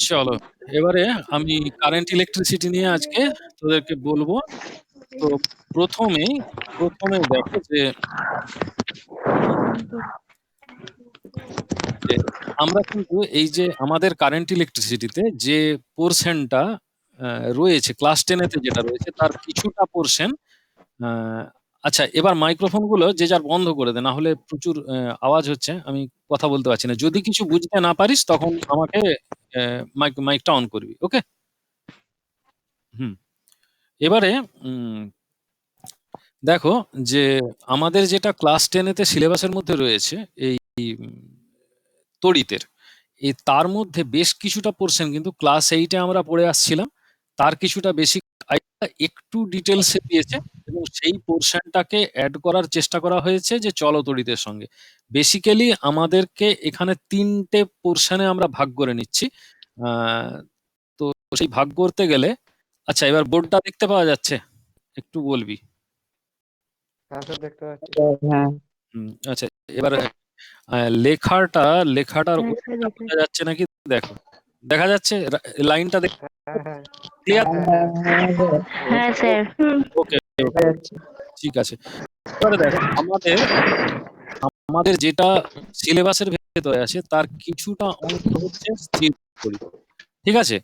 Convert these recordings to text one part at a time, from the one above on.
চলো, এবারে আমি কারেন্ট ইলেকট্রিসিটি নিয়ে আজকে তোদেরকে বলবো। তো প্রথমেই প্রথমেই দেখো যে আমরা কিন্তু এই যে আমাদের কারেন্ট ইলেকট্রিসিটিতে যে পোর্শনটা রয়েছে ক্লাস 10-এতে যেটা রয়েছে তার কিছুটা পোর্শন। আচ্ছা, এবার মাইক্রোফোন গুলো যে যার বন্ধ করে দে, না হলে প্রচুর আওয়াজ হচ্ছে, আমি কথা বলতে পারছি না। যদি কিছু বুঝতে না পারিস তখন আমাকে মাইকটা অন করবি, ওকে? হুম। এবারে দেখো যে আমাদের যেটা ক্লাস 10-এতে সিলেবাসের মধ্যে রয়েছে এই উম, তড়িতের, এই তার মধ্যে বেশ কিছুটা পোর্শন কিন্তু ক্লাস 8-এ আমরা পড়ে আসছিলাম। তার কিছুটা বেসিক আইডিয়া একটু ডিটেলসে দিয়েছে এবং সেই পোর্শনটাকে অ্যাড করার চেষ্টা করা হয়েছে যে চলতড়িতের সঙ্গে। বেসিক্যালি আমাদেরকে এখানে 3টে পোর্শনে আমরা ভাগ করে নিচ্ছি। আহ, তো সেই ভাগ করতে গেলে, আচ্ছা এবার বোর্ডটা দেখতে পাওয়া যাচ্ছে? একটু বলবি। হ্যাঁ স্যার, দেখতে পাচ্ছি। হ্যাঁ আচ্ছা, এবার লেখাটার হ্যাঁ ওয়েটটা বোঝা যাচ্ছে নাকি দেখো। দেখা যাচ্ছে লাইনটা হ্যাঁ হ্যাঁ ক্লিয়ার? হ্যাঁ হ্যাঁ স্যার। ওকে, ঠিক আছে। এবারে দেখো আমাদের আমাদের যেটা সিলেবাসের ভেতরে আছে তার কিছুটা অংশ হচ্ছে স্থির তড়িৎ, ঠিক আছে?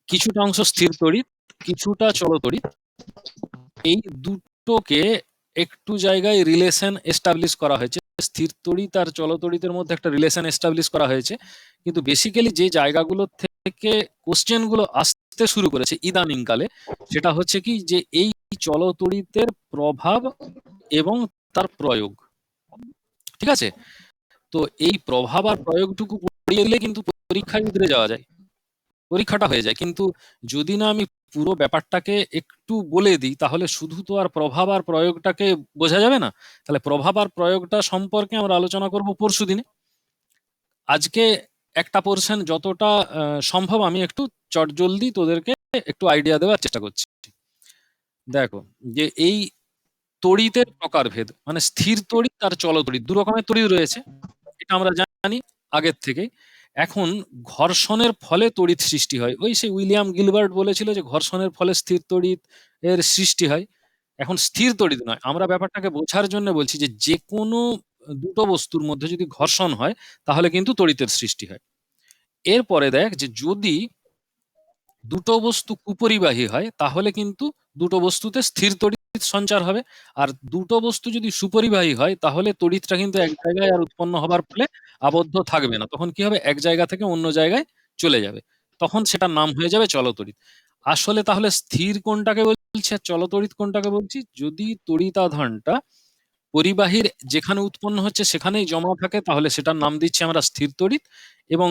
কিছুটা অংশ স্থির তড়িৎ, কিছুটা চলতড়িৎ। এই দুটোকে একটু জায়গায় রিলেশন এস্টাবলিশ করা হয়েছে। স্থির তড়িৎ আর চলতড়িতের মধ্যে একটা রিলেশন এস্টাবলিশ করা হয়েছে, কিন্তু বেসিক্যালি যে জায়গাগুলো থেকে কোশ্চেন গুলো আসতে শুরু করেছে ইদানিং কালে, সেটা হচ্ছে কি যে এই চলতড়িতের প্রভাব এবং তার প্রয়োগ, ঠিক আছে? তো এই প্রভাব আর প্রয়োগটুকু পড়িয়ে দিলে কিন্তু পরীক্ষায় উতরে যাওয়া যায়, পরীক্ষাটা হয়ে যায়। কিন্তু যদি না আমি পুরো ব্যাপারটাকে একটু বলে দিই তাহলে শুধু তো আর প্রভাব আর প্রয়োগটাকে বোঝা যাবে না। তাহলে প্রভাব আর প্রয়োগটা সম্পর্কে আমরা আলোচনা করব পরশু দিনে। আজকে একটা পোর্শন যতটা সম্ভব আমি একটু চটজলদি তোদেরকে একটু আইডিয়া দেওয়ার চেষ্টা করছি। দেখো যে এই তড়িতের প্রকারভেদ, মানে স্থির তড়িৎ আর চলতড়িৎ, দু রকমের তড়িৎ রয়েছে, এটা আমরা জানি আগের থেকে। এখন ঘর্ষণের ফলে তড়িৎ সৃষ্টি হয়, ওই সেই উইলিয়াম গিলবার্ট বলেছিল যে ঘর্ষণের ফলে স্থির তড়িৎ এর সৃষ্টি হয়। এখন স্থির তড়িৎ নয়, আমরা ব্যাপারটাকে বোঝার জন্য বলছি যে যে কোনো দুটো বস্তুর মধ্যে যদি ঘর্ষণ হয় তাহলে কিন্তু তড়িতের সৃষ্টি হয়। এরপরে দেখ যে যদি দুটো বস্তু কুপরিবাহী হয় তাহলে কিন্তু দুটো বস্তুতে স্থির তড়িৎ সঞ্চার হবে। আর দুটো বস্তু যদি সুপরিবাহী হয় তাহলে তড়িৎটা কিন্তু এক জায়গায় আর উৎপন্ন হবার ফলে আবদ্ধ থাকবে না, তখন কি হবে, এক জায়গা থেকে অন্য জায়গায় চলে যাবে, তখন সেটার নাম হয়ে যাবে চলতড়িৎ। আসলে তাহলে স্থির কোনটাকে বলছি আর চলতড়িৎ কোনটাকে বলছি? যদি তড়িতাধানটা পরিবাহীর যেখানে উৎপন্ন হচ্ছে সেখানেই জমা থাকে তাহলে সেটার নাম দিচ্ছি আমরা স্থির তড়িৎ। এবং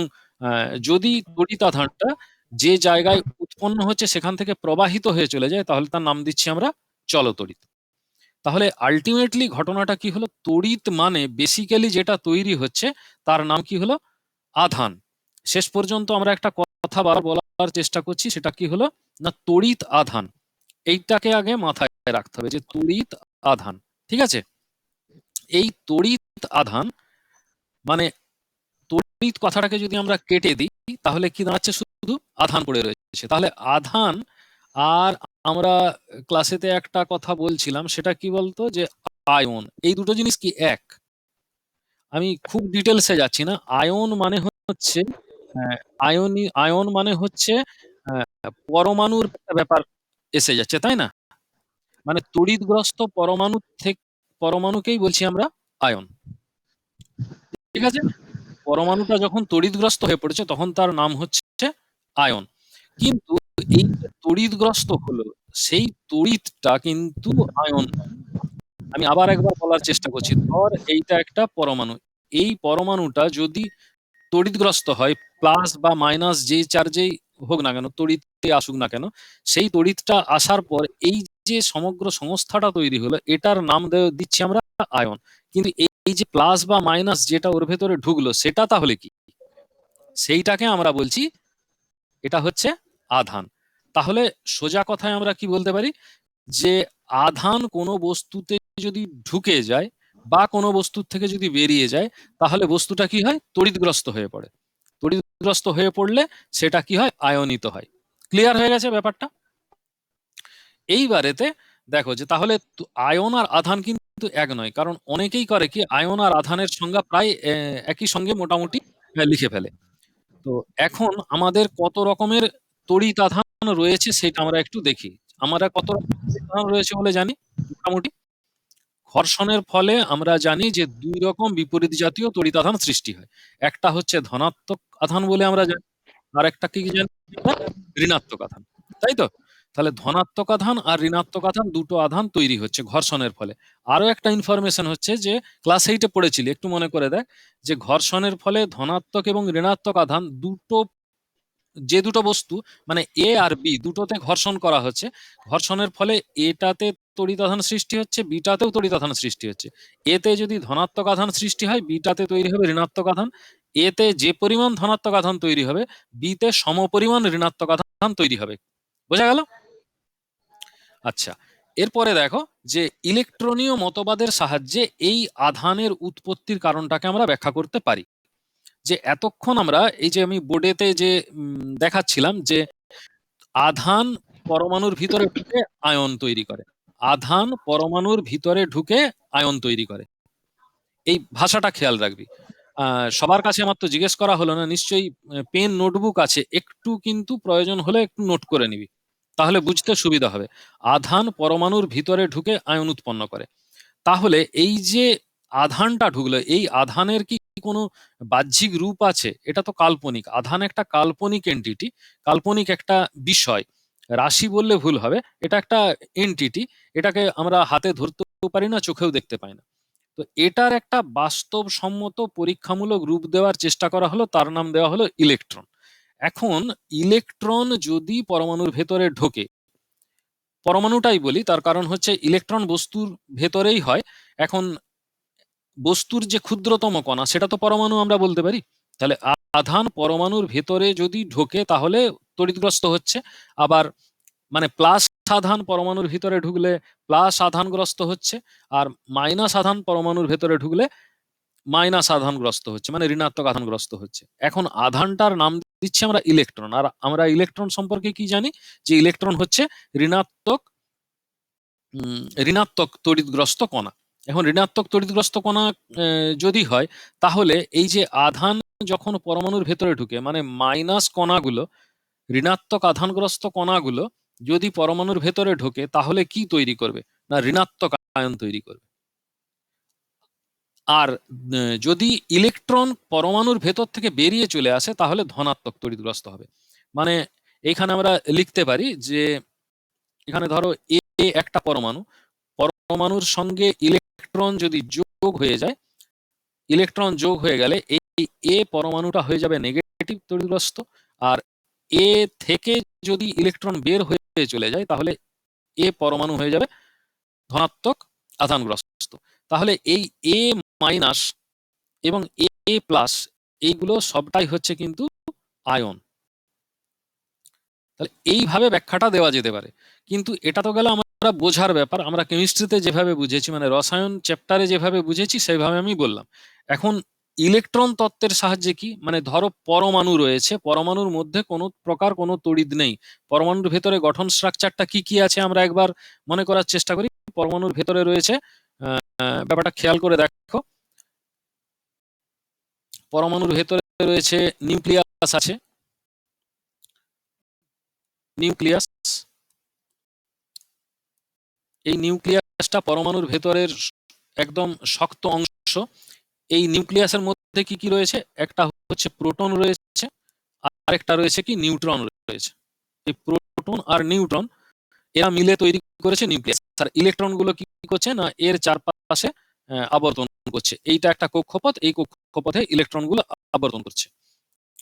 যদি তড়িতাধানটা যে জায়গায় উৎপন্ন হচ্ছে সেখান থেকে প্রবাহিত হয়ে চলে যায় তাহলে তার নাম দিচ্ছি আমরা চলতড়িৎ। তাহলে আলটিমেটলি ঘটনাটা কি হলো, তড়িৎ মানে বেসিক্যালি যেটা তৈরি হচ্ছে তার নাম কি হলো, আধান। শেষ পর্যন্ত আমরা একটা কথা বলার চেষ্টা করছি, সেটা কি হলো না তড়িৎ আধান। এইটাকে আগে মাথায় রাখতে হবে যে তড়িৎ আধান, ঠিক আছে? এই তড়িৎ আধান মানে তড়িৎ কথাটাকে যদি আমরা কেটে দিই তাহলে কি দাঁড়াচ্ছে, শুধু আধান পড়ে রয়েছে। তাহলে আধান আর আমরা ক্লাসেতে একটা কথা বলছিলাম, সেটা কি বলতো, যে আয়ন, এই দুটো জিনিস কি এক? আমি খুব ডিটেলসে যাচ্ছি না। আয়ন মানে হচ্ছে আয়ন মানে হচ্ছে পরমাণুর একটা ব্যাপার এসে যাচ্ছে, তাই না? মানে তড়িৎগ্রস্ত পরমাণু থেকে পরমাণুকেই বলছি আমরা আয়ন, ঠিক আছে? পরমাণুটা যখন তড়িৎগ্রস্ত হয়ে পড়েছে তখন তার নাম হচ্ছে আয়ন। কিন্তু এই যে তড়িৎগ্রস্ত হলো সেই তড়িৎটা কিন্তু আয়ন। আমি আবার একবার বলার চেষ্টা করছি, ধর এইটা একটা পরমাণু, এই পরমাণুটা যদি তড়িৎগ্রস্ত হয়, প্লাস বা মাইনাস যেই চার্জেই হোক না কেন, তড়িৎে আসুক না কেন, সেই তড়িৎটা আসার পর এই যে সমগ্র সংস্থাটা তৈরি হলো এটার নাম দিচ্ছি আমরা আয়ন। কিন্তু এই যে প্লাস বা মাইনাস যেটা ওর ভেতরে ঢুকলো সেটা তাহলে কি? সেইটাকে আমরা বলছি এটা হচ্ছে আধান। তাহলে সোজা কথায় আমরা কি বলতে পারি, যে আধান কোনো বস্তুতে যদি ঢুকে যায় বা কোনো বস্তুর থেকে যদি বেরিয়ে যায় তাহলে বস্তুটা কি হয়, তড়িৎগ্রস্ত হয়ে পড়ে। তড়িৎগ্রস্ত হয়ে পড়লে সেটা কি হয়, আয়নিত হয়। ক্লিয়ার হয়ে গেছে ব্যাপারটা? এইবারেতে দেখো যে তাহলে আয়ন আর আধান কিন্তু এক নয়, কারণ অনেকেই করে কি আয়ন আর আধানের সংজ্ঞা প্রায় একই সঙ্গে মোটামুটি লিখে ফেলে। তো এখন আমাদের কত রকমের তড়িৎ আধান রয়েছে সেটা আমরা একটু দেখি। আমরা কত রকমের তড়িৎ আধান রয়েছে বলে জানি মোটামুটি? ঘর্ষণের ফলে আমরা জানি যে দুই রকম বিপরীত জাতীয় তড়িৎ আধান সৃষ্টি হয়। একটা হচ্ছে ধনাত্মক আধান বলে আমরা জানি, আর একটা কি জানি আমরা? ঋণাত্মক আধান, তাই তো? তাহলে ধনাত্মক আধান আর ঋণাত্মক আধান, দুটো আধান তৈরি হচ্ছে ঘর্ষণের ফলে। আরো একটা ইনফরমেশন হচ্ছে যে ক্লাস 8-এ পড়েছিলি, একটু মনে করে দেখ, যে ঘর্ষণের ফলে ধনাত্মক এবং ঋণাত্মক আধান যে দুটো বস্তু মানে এ আর বি দুটোতে ঘর্ষণ করা হচ্ছে, ঘর্ষণের ফলে এটাতে তড়িৎ আধান সৃষ্টি হচ্ছে, বিটাতেও তড়িৎ আধান সৃষ্টি হচ্ছে। এতে যদি ধনাত্মক আধান সৃষ্টি হয়, বিটাতে তৈরি হবে ঋণাত্মক আধান। এতে যে পরিমাণ ধনাত্মক আধান তৈরি হবে, বিতে সমপরিমাণ ঋণাত্মক আধান তৈরি হবে। বোঝা গেল? আচ্ছা, এরপরে দেখো যে ইলেকট্রনীয় মতবাদের সাহায্যে এই আধানের উৎপত্তির কারণটাকে আমরা ব্যাখ্যা করতে পারি। যে এতক্ষণ আমরা এই যে আমি বোর্ডেতে যে দেখাচ্ছিলাম যে আধান পরমাণুর ভিতরে ঢুকে আয়ন তৈরি করে, আধান পরমাণুর ভিতরে ঢুকে আয়ন তৈরি করে, এই ভাষাটা খেয়াল রাখবি। সবার কাছে আমার তো জিজ্ঞেস করা হলো না, নিশ্চয়ই পেন নোটবুক আছে, একটু কিন্তু প্রয়োজন হলে একটু নোট করে নিবি, তাহলে বুঝতে সুবিধা হবে। আধান পরমাণুর ভিতরে ঢুকে আয়ন উৎপন্ন করে। তাহলে এই যে আধানটা ঢুকলো, এই আধানের কি কোনো বাহ্যিক রূপ আছে? এটা তো কাল্পনিক, আধান একটা কাল্পনিক এন্টিটি, কাল্পনিক একটা বিষয়, রাশি বললে ভুল হবে, এটা একটা এন্টিটি, এটাকে আমরা হাতে ধরতেও পারি না, চোখেও দেখতে পাই না। তো এটার একটা বাস্তবসম্মত পরীক্ষামূলক রূপ দেওয়ার চেষ্টা করা হলো, তার নাম দেওয়া হলো ইলেকট্রন। এখন ইলেকট্রন যদি পরমাণুর ভেতরে ঢোকে, পরমাণুটাই বলি, তার কারণ হচ্ছে ইলেকট্রন বস্তুর ভেতরেই হয়। এখন বস্তুর যে ক্ষুদ্রতম কণা সেটা তো পরমাণু আমরা বলতে পারি। তাহলে আধান পরমাণুর ভেতরে যদি ঢোকে তাহলে তড়িৎগ্রস্ত হচ্ছে, আবার মানে প্লাস আধান পরমাণুর ভিতরে ঢুকলে প্লাস আধানগ্রস্ত হচ্ছে, আর মাইনাস আধান পরমাণুর ভেতরে ঢুকলে মাইনাস আধানগ্রস্ত হচ্ছে, মানে ঋণাত্মক আধানগ্রস্ত হচ্ছে। এখন আধানটার নাম দিচ্ছি আমরা ইলেকট্রন, আর আমরা ইলেকট্রন সম্পর্কে কি জানি, যে ইলেকট্রন হচ্ছে ঋণাত্মক ঋণাত্মক তড়িৎগ্রস্ত কণা। এখন ঋণাত্মক তড়িৎগ্রস্ত কণা যদি হয়, তাহলে এই যে আধান যখন পরমাণুর ভেতরে ঢুকে, মানে মাইনাস কণাগুলো, ঋণাত্মক আধানগ্রস্ত কণাগুলো যদি পরমাণুর ভেতরে ঢোকে, তাহলে কি তৈরি করবে না, ঋণাত্মক আয়ন তৈরি করবে। আর যদি ইলেকট্রন পরমাণুর ভেতর থেকে বেরিয়ে চলে আসে, তাহলে ধনাত্মক তড়িৎগ্রস্ত হবে। মানে এখানে আমরা লিখতে পারি যে এখানে ধরো এ একটা পরমাণু, পরমাণুর সঙ্গে ইলেকট্রন যদি যোগ হয়ে যায়, ইলেকট্রন যোগ হয়ে গেলে এই এ পরমাণুটা হয়ে যাবে নেগেটিভ তড়িৎগ্রস্ত, আর এ থেকে যদি ইলেকট্রন বের হয়ে চলে যায়, তাহলে এ পরমাণু হয়ে যাবে ধনাত্মক আধানগ্রস্ত। তাহলে এই এ মাইনাস এবং এ প্লাস এইগুলো সবটাই হচ্ছে কিন্তু আয়ন। তাহলে এইভাবে ব্যাখ্যাটা দেওয়া যেতে পারে। কিন্তু এটা তো গেল আমরা বোঝার ব্যাপার, আমরা কেমিস্ট্রিতে যেভাবে বুঝেছি, মানে রসায়ন চ্যাপ্টারে যেভাবে বুঝেছি সেইভাবে আমি বললাম। এখন ইলেকট্রন তত্ত্বের সাহায্যে কি, মানে ধরো পরমাণু রয়েছে, পরমাণুর মধ্যে কোনো প্রকার কোনো তড়িৎ নেই, পরমাণুর ভেতরে গঠন স্ট্রাকচারটা কি কি আছে আমরা একবার মনে করার চেষ্টা করি। পরমাণুর ভেতরে রয়েছে, ব্যাপারটা খেয়াল করে দেখো, পরমাণুর ভেতরে রয়েছে নিউক্লিয়াস আছে, নিউক্লিয়াস, এই নিউক্লিয়াসটা পরমাণুর ভেতরের একদম শক্ত অংশ। এই নিউক্লিয়াসের মধ্যে কি কি রয়েছে, একটা হচ্ছে প্রোটন রয়েছে, আর একটা রয়েছে কি নিউট্রন রয়েছে। এই প্রোটন আর নিউট্রন এরা মিলে তৈরি করেছে নিউক্লিয়াস, আর ইলেকট্রন গুলো কি করছে না, এর চারপাশে আবর্তন করছে। এইটা একটা কক্ষপথ, এই কক্ষপথে ইলেকট্রন গুলো আবর্তন করছে,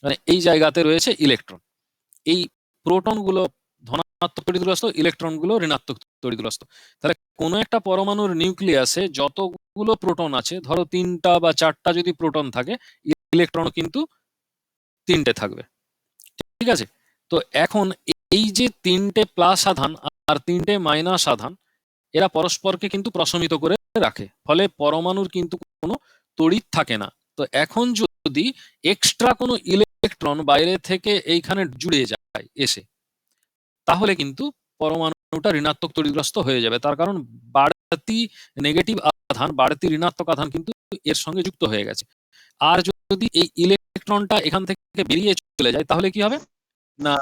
মানে এই জায়গাতে রয়েছে ইলেকট্রন। এই প্রোটন গুলো ধনাত্মক তড়িৎগ্রস্ত, ইলেকট্রন গুলো ঋণাত্মক তড়িৎগ্রস্ত। তাহলে কোনো একটা পরমাণুর নিউক্লিয়াসে যতগুলো প্রোটন আছে, ধরো 3টা বা 4টা যদি প্রোটন থাকে, ইলেকট্রন কিন্তু 3টে থাকবে, ঠিক আছে? তো এখন এই যে 3টে প্লাস আধান আর 3টে মাইনাস আধান, এরা পরস্পরকে কিন্তু প্রশমিত করে রাখে, ফলে পরমাণুর কিন্তু কোনো তড়িৎ থাকে না। তো এখন যদি এক্সট্রা কোনো ইলেকট্রন বাইরে থেকে এইখানে জুড়ে যায় এসে, তাহলে কিন্তু পরমাণুটা ঋণাত্মক তড়িৎগ্রস্ত হয়ে যাবে। তার কারণ বাড়তি নেগেটিভ আধান, বাড়তি ঋণাত্মক আধান কিন্তু এর সঙ্গে যুক্ত হয়ে গেছে। আর যদি এই ইলেকট্রনটা এখান থেকে বেরিয়ে চলে যায়, তাহলে কি হবে না,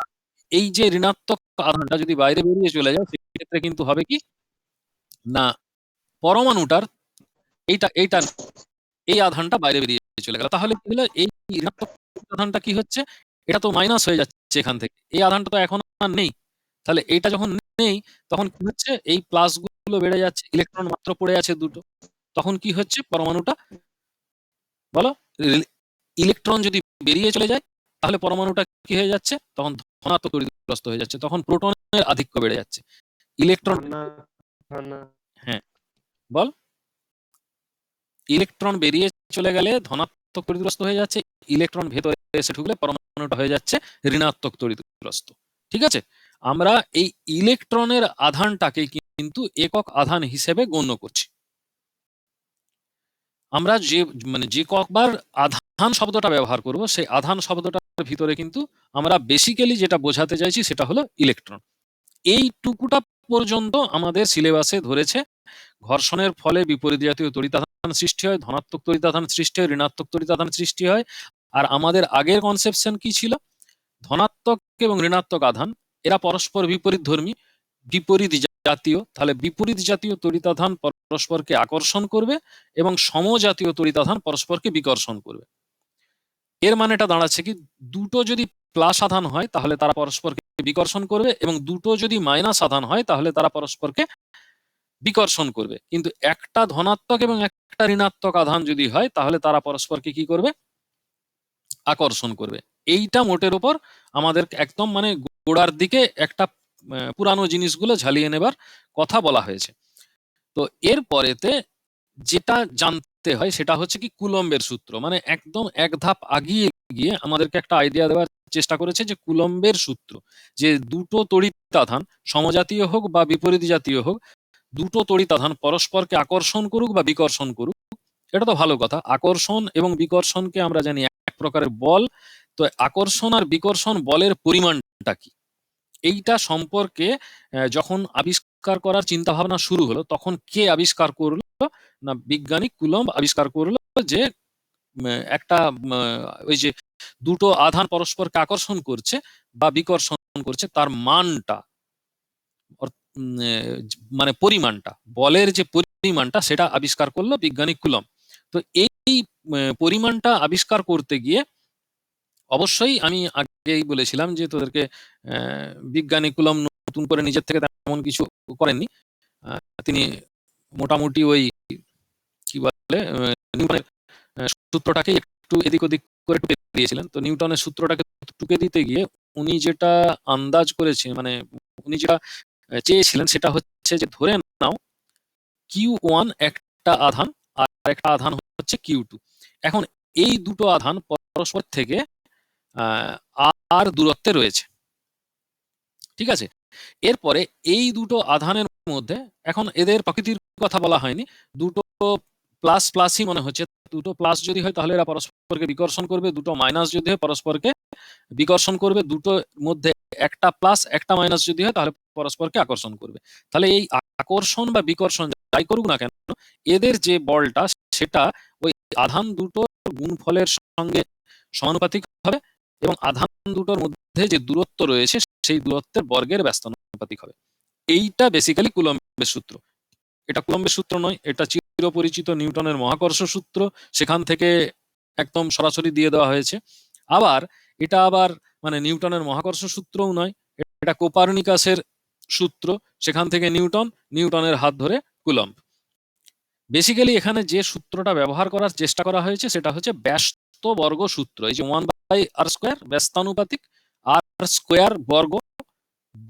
এই যে ঋণাত্মক আধানটা যদি বাইরে বেরিয়ে চলে যায়, সেক্ষেত্রে কিন্তু হবে কি না, পরমাণুটার এইটা এইটা এই আধানটা বাইরে বেরিয়ে চলে গেল। তাহলে কি হলো, এই ঋণাত্মক আধানটা কি হচ্ছে, এটা তো মাইনাস হয়ে যাচ্ছে এখান থেকে, এই আধানটা তো এখন আর নেই। তাহলে এইটা যখন নেই, তখন কি হচ্ছে, এই প্লাস গুলো বেড়ে যাচ্ছে, ইলেকট্রন মাত্র পড়ে আছে দুটো। তখন কি হচ্ছে, পরমাণুটা বলো, ইলেকট্রন যদি বেরিয়ে চলে যায়, তাহলে পরমাণুটা কি হয়ে যাচ্ছে, তখন ধনাত্মক তড়িৎগ্রস্ত হয়ে যাচ্ছে, তখন প্রোটনের আধিক্য বেড়ে যাচ্ছে। ইলেকট্রন, হ্যাঁ বল, ইলেকট্রন বেরিয়ে চলে গেলে ধনাত্মক তড়িৎগ্রস্ত হয়ে যাচ্ছে, ইলেকট্রন ভেতরে এসে ঢুকলে পরমাণুটা হয়ে যাচ্ছে ঋণাত্মক তড়িৎগ্রস্ত। ঠিক আছে, আমরা এই ইলেকট্রনের আধানটাকে কিন্তু একক আধান হিসেবে গণ্য করছি। আমরা যে কবার আধান শব্দটা ব্যবহার করব, সেই আধান শব্দটার ভিতরে কিন্তু আমরা বেসিক্যালি যেটা বোঝাতে চাইছি সেটা হলো ইলেকট্রন। এইটুকুটা পর্যন্ত আমাদের সিলেবাসে ধরেছে। ঘর্ষণের ফলে বিপরীত জাতীয় তড়িতাধান সৃষ্টি হয়, ধনাত্মক তড়িতাধান সৃষ্টি হয়, ঋণাত্মক তড়িতাধান সৃষ্টি হয়। আর আমাদের আগের কনসেপশন কি ছিল, ধনাত্মক এবং ঋণাত্মক আধান এরা পরস্পর বিপরীত ধর্মী, বিপরীত জাতীয়। তাহলে বিপরীত জাতীয় তড়িতাধান পরস্পরকে আকর্ষণ করবে এবং সমজাতীয় তড়িতাধান পরস্পরকে বিকর্ষণ করবে। এর মানেটা দাঁড়াচ্ছে কি, দুটো যদি প্লাস আধান হয় তাহলে তারা পরস্পরকে বিকর্ষণ করবে, এবং দুটো যদি মাইনাস আধান হয় তাহলে তারা পরস্পরকে বিকর্ষণ করবে। কিন্তু একটা ধনাত্মক এবং একটা ঋণাত্মক আধান যদি হয়, তাহলে তারা পরস্পরকে কি করবে, আকর্ষণ করবে। এইটা মোটের ওপর আমাদের একদম মানে গোড়ার দিকে একটা পুরানো জিনিসগুলো ঝালিয়ে নেবার কথা বলা হয়েছে। তো এর পরেতে যেটা জানতে হয় সেটা হচ্ছে কি, কুলম্বের সূত্র। মানে একদম এক ধাপ আগিয়ে গিয়ে আমাদেরকে একটা আইডিয়া দেওয়ার চেষ্টা করেছে যে কুলম্বের সূত্র, যে দুটো তড়িতাধান সমজাতীয় হোক বা বিপরীত জাতীয় হোক, দুটো তড়িতাধান পরস্পরকে আকর্ষণ করুক বা বিকর্ষণ করুক, এটা তো ভালো কথা। আকর্ষণ এবং বিকর্ষণকে আমরা জানি এক প্রকারের বল। তো আকর্ষণ আর বিকর্ষণ বলের পরিমাণটা কি, এইটা সম্পর্কে যখন আবিষ্কার করার চিন্তা ভাবনা শুরু হলো, তখন কে আবিষ্কার করলো না, বিজ্ঞানী কুলম্ব আবিষ্কার করলো যে একটা ওই যে দুটো আধান পরস্পরকে আকর্ষণ করছে বা বিকর্ষণ করছে, তার মানটা মানে পরিমাণটা, বলের যে পরিমাণটা, সেটা আবিষ্কার করলো বিজ্ঞানী কুলম্ব। তো এই পরিমাণটা আবিষ্কার করতে গিয়ে, অবশ্যই আমি আগেই বলেছিলাম যে তোদেরকে বিজ্ঞানী কুলম্ব নতুন করে নিজের থেকে তেমন কিছু করেননি। তিনি মোটামুটি ওই কি বলে নিউটনের সূত্রটাকে একটু এদিক ওদিক করে টুকে দিয়েছিলেন। তো নিউটনের সূত্রটাকে টুকে দিতে গিয়ে উনি যেটা আন্দাজ করেছেন, মানে উনি যেটা চেয়েছিলেন, সেটা হচ্ছে যে ধরে নাও Q1 একটা আধান আর একটা আধান হচ্ছে Q2। এখন এই দুটো আধান পরস্পর থেকে আর দূরত্বে রয়েছে। ঠিক আছে, এরপরে এই দুটো আধানের মধ্যে, এখন এদের প্রকৃতির কথা বলা হয়নি, দুটো প্লাস প্লাসই মনে হচ্ছে, দুটো প্লাস যদি হয় তাহলে এরা পরস্পরকে বিকর্ষণ করবে, দুটো মাইনাস যদি হয় পরস্পরকে বিকর্ষণ করবে, দুটোর মধ্যে একটা প্লাস একটা মাইনাস যদি হয় তাহলে পরস্পরকে আকর্ষণ করবে। তাহলে এই আকর্ষণ বা বিকর্ষণ যাই করুক না কেন, এদের যে বলটা সেটা ওই আধান দুটোর গুণফলের সঙ্গে সমানুপাতিক হবে, এবং আধান দুটোর মধ্যে যে দূরত্ব রয়েছে সেই দূরত্বের বর্গের ব্যস্তানুপাতিক হবে। এইটা বেসিক্যালি কুলম্বের সূত্র। এটা কুলম্বের সূত্র নয়, এটা চিরপরিচিত নিউটনের মহাকর্ষ সূত্র, সেখান থেকে একদম সরাসরি দিয়ে দেওয়া হয়েছে। আবার এটা আবার মানে নিউটনের মহাকর্ষ সূত্রও নয়, এটা কোপার্নিকাসের সূত্র, সেখান থেকে নিউটনের হাত ধরে কুলম্ব। বেসিক্যালি এখানে যে সূত্রটা ব্যবহার করার চেষ্টা করা হয়েছে সেটা হচ্ছে ব্যস্ত বর্গ সূত্র। এই যে 1/r² ব্যস্তানুপাতিক, আর স্কোয়ার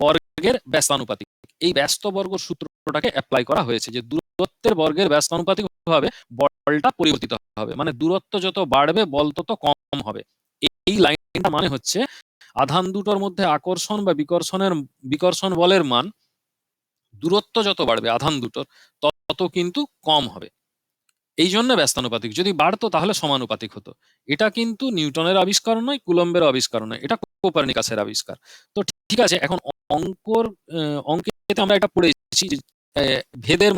বর্গের ব্যস্তানুপাতিক, এই ব্যস্ত বর্গ সূত্রটাকে অ্যাপ্লাই করা হয়েছে, যে দূরত্বের বর্গের ব্যস্তানুপাতিক ভাবে বলটা পরিবর্তিত হবে, মানে দূরত্ব যত বাড়বে বল তত কম হবে। এই লাইনটা মানে হচ্ছে আধান দুটোর মধ্যে আকর্ষণ বা বিকর্ষণ বলের মান দূরত্ব যত বাড়বে আধান দুটোর, তত কিন্তু কম হবে। এই জন্য ব্যস্তানুপাতিক। যদি বাড়তো তাহলে সমানুপাতিক হতো। এটা কিন্তু নিউটনের আবিষ্কার নয়, কুলম্বের আবিষ্কার নয়, এটা কোপার্নিকাসের আবিষ্কার। তো ঠিক আছে, এখন অঙ্কেতে আমরা এটা পড়েছি যে ভেদের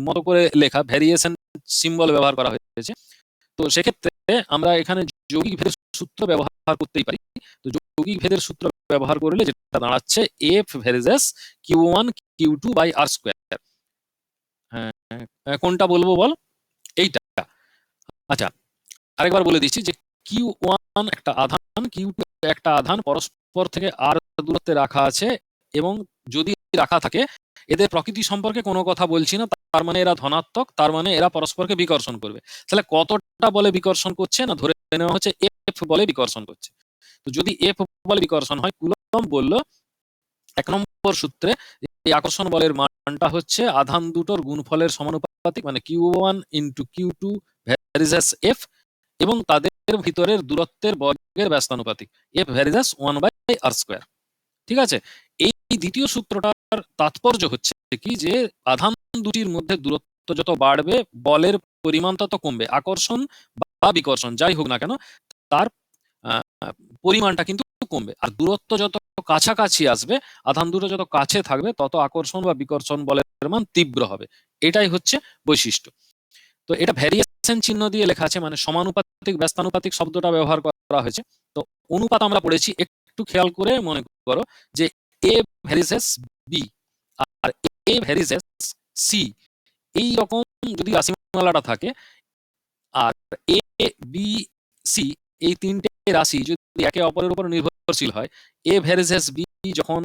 মতো করে লেখা ভ্যারিয়েশন সিম্বল ব্যবহার করা হয়েছে। তো সেক্ষেত্রে আমরা এখানে যৌগিক ভেদের সূত্র ব্যবহার করতেই পারি। তো যৌগিক ভেদের সূত্র ব্যবহার করলে যেটা দাঁড়াচ্ছে F varies Q1 Q2 by R square. কোনটা বলবো বল? এইটা। আচ্ছা, আরেকবার বলে দিচ্ছি যে Q1 একটা আধান, Q2 একটা আধান, পরস্পর থেকে আর দূরত্বে রাখা আছে, এবং যদি রাখা থাকে এদের প্রকৃতি সম্পর্কে কোনো কথা বলছি না, তার মানে এরা ধনাত্মক, তার মানে এরা পরস্পরকে বিকর্ষণ করবে। তাহলে কতটা বলে বিকর্ষণ করছে না, ধরে নেওয়া হচ্ছে এফ বলে বিকর্ষণ করছে। তো যদি এফ বলে বিকর্ষণ হয়, কুলম্ব বলল 1 নম্বর সূত্রে এই আকর্ষণ বলের মানটা হচ্ছে আধান দুটোর গুণফলের সমানুপাতিক, মানে Q1 into Q2 varies as F, এবং তাদের ভিতরের দূরত্বের বর্গের ব্যস্তানুপাতিক F varies as 1 by R square. ঠিক আছে, এই দ্বিতীয় সূত্রটার তাৎপর্য হচ্ছে কি, যে আধান দুটির মধ্যে দূরত্ব যত বাড়বে বলের পরিমাণ তত কমবে। আকর্ষণ বা বিকর্ষণ যাই হোক না কেন, তার পরিমাণটা কিন্তু কমবে। আর দূরত্ব যত কাছাকাছি আসবে, আধান দুটো যত কাছে থাকবে, তত আকর্ষণ বা বিকর্ষণ বলের মান তীব্র হবে। এটাই হচ্ছে বৈশিষ্ট্য। তো এটা ভ্যারিয়েশন চিহ্ন দিয়ে লেখা আছে, মানে সমানুপাতিক ব্যস্তানুপাতিক শব্দটা ব্যবহার করা হয়েছে। তো অনুপাত আমরা পড়েছি, একটু খেয়াল করে মনে করো যে এ ভ্যারিসেস বি আর এ ভ্যারিসেস সি, এই রকম যদি রাশিমালাটা থাকে, আর এ বি সি এই তিনটে রাশি যদি একে অপরের উপর নির্ভরশীল হয়, এ ভ্যারিসেস বি যখন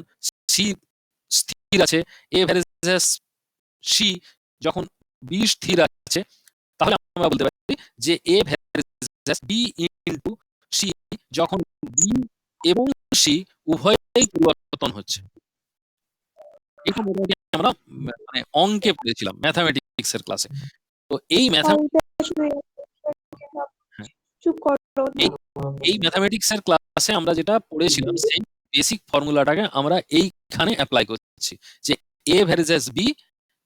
সি স্থির আছে, এ ভ্যারিসেস সি যখন বি স্থির আছে, তাহলে আমরা বলতে পারি যে এ ভ্যারিসেস বি ইনটু সি যখন বি এবং সি উভয়ই পরিবর্তন হচ্ছে। এটা মোটামুটি আমরা মানে অঙ্কে পড়েছিলাম ম্যাথামেটিক্স এর ক্লাসে। তো এই ম্যাথামেটিক্স এর ক্লাসে আমরা যেটা পড়েছিলাম, সেই বেসিক ফর্মুলাটাকে আমরা এইখানে অ্যাপ্লাই করছি, যে এ varices B,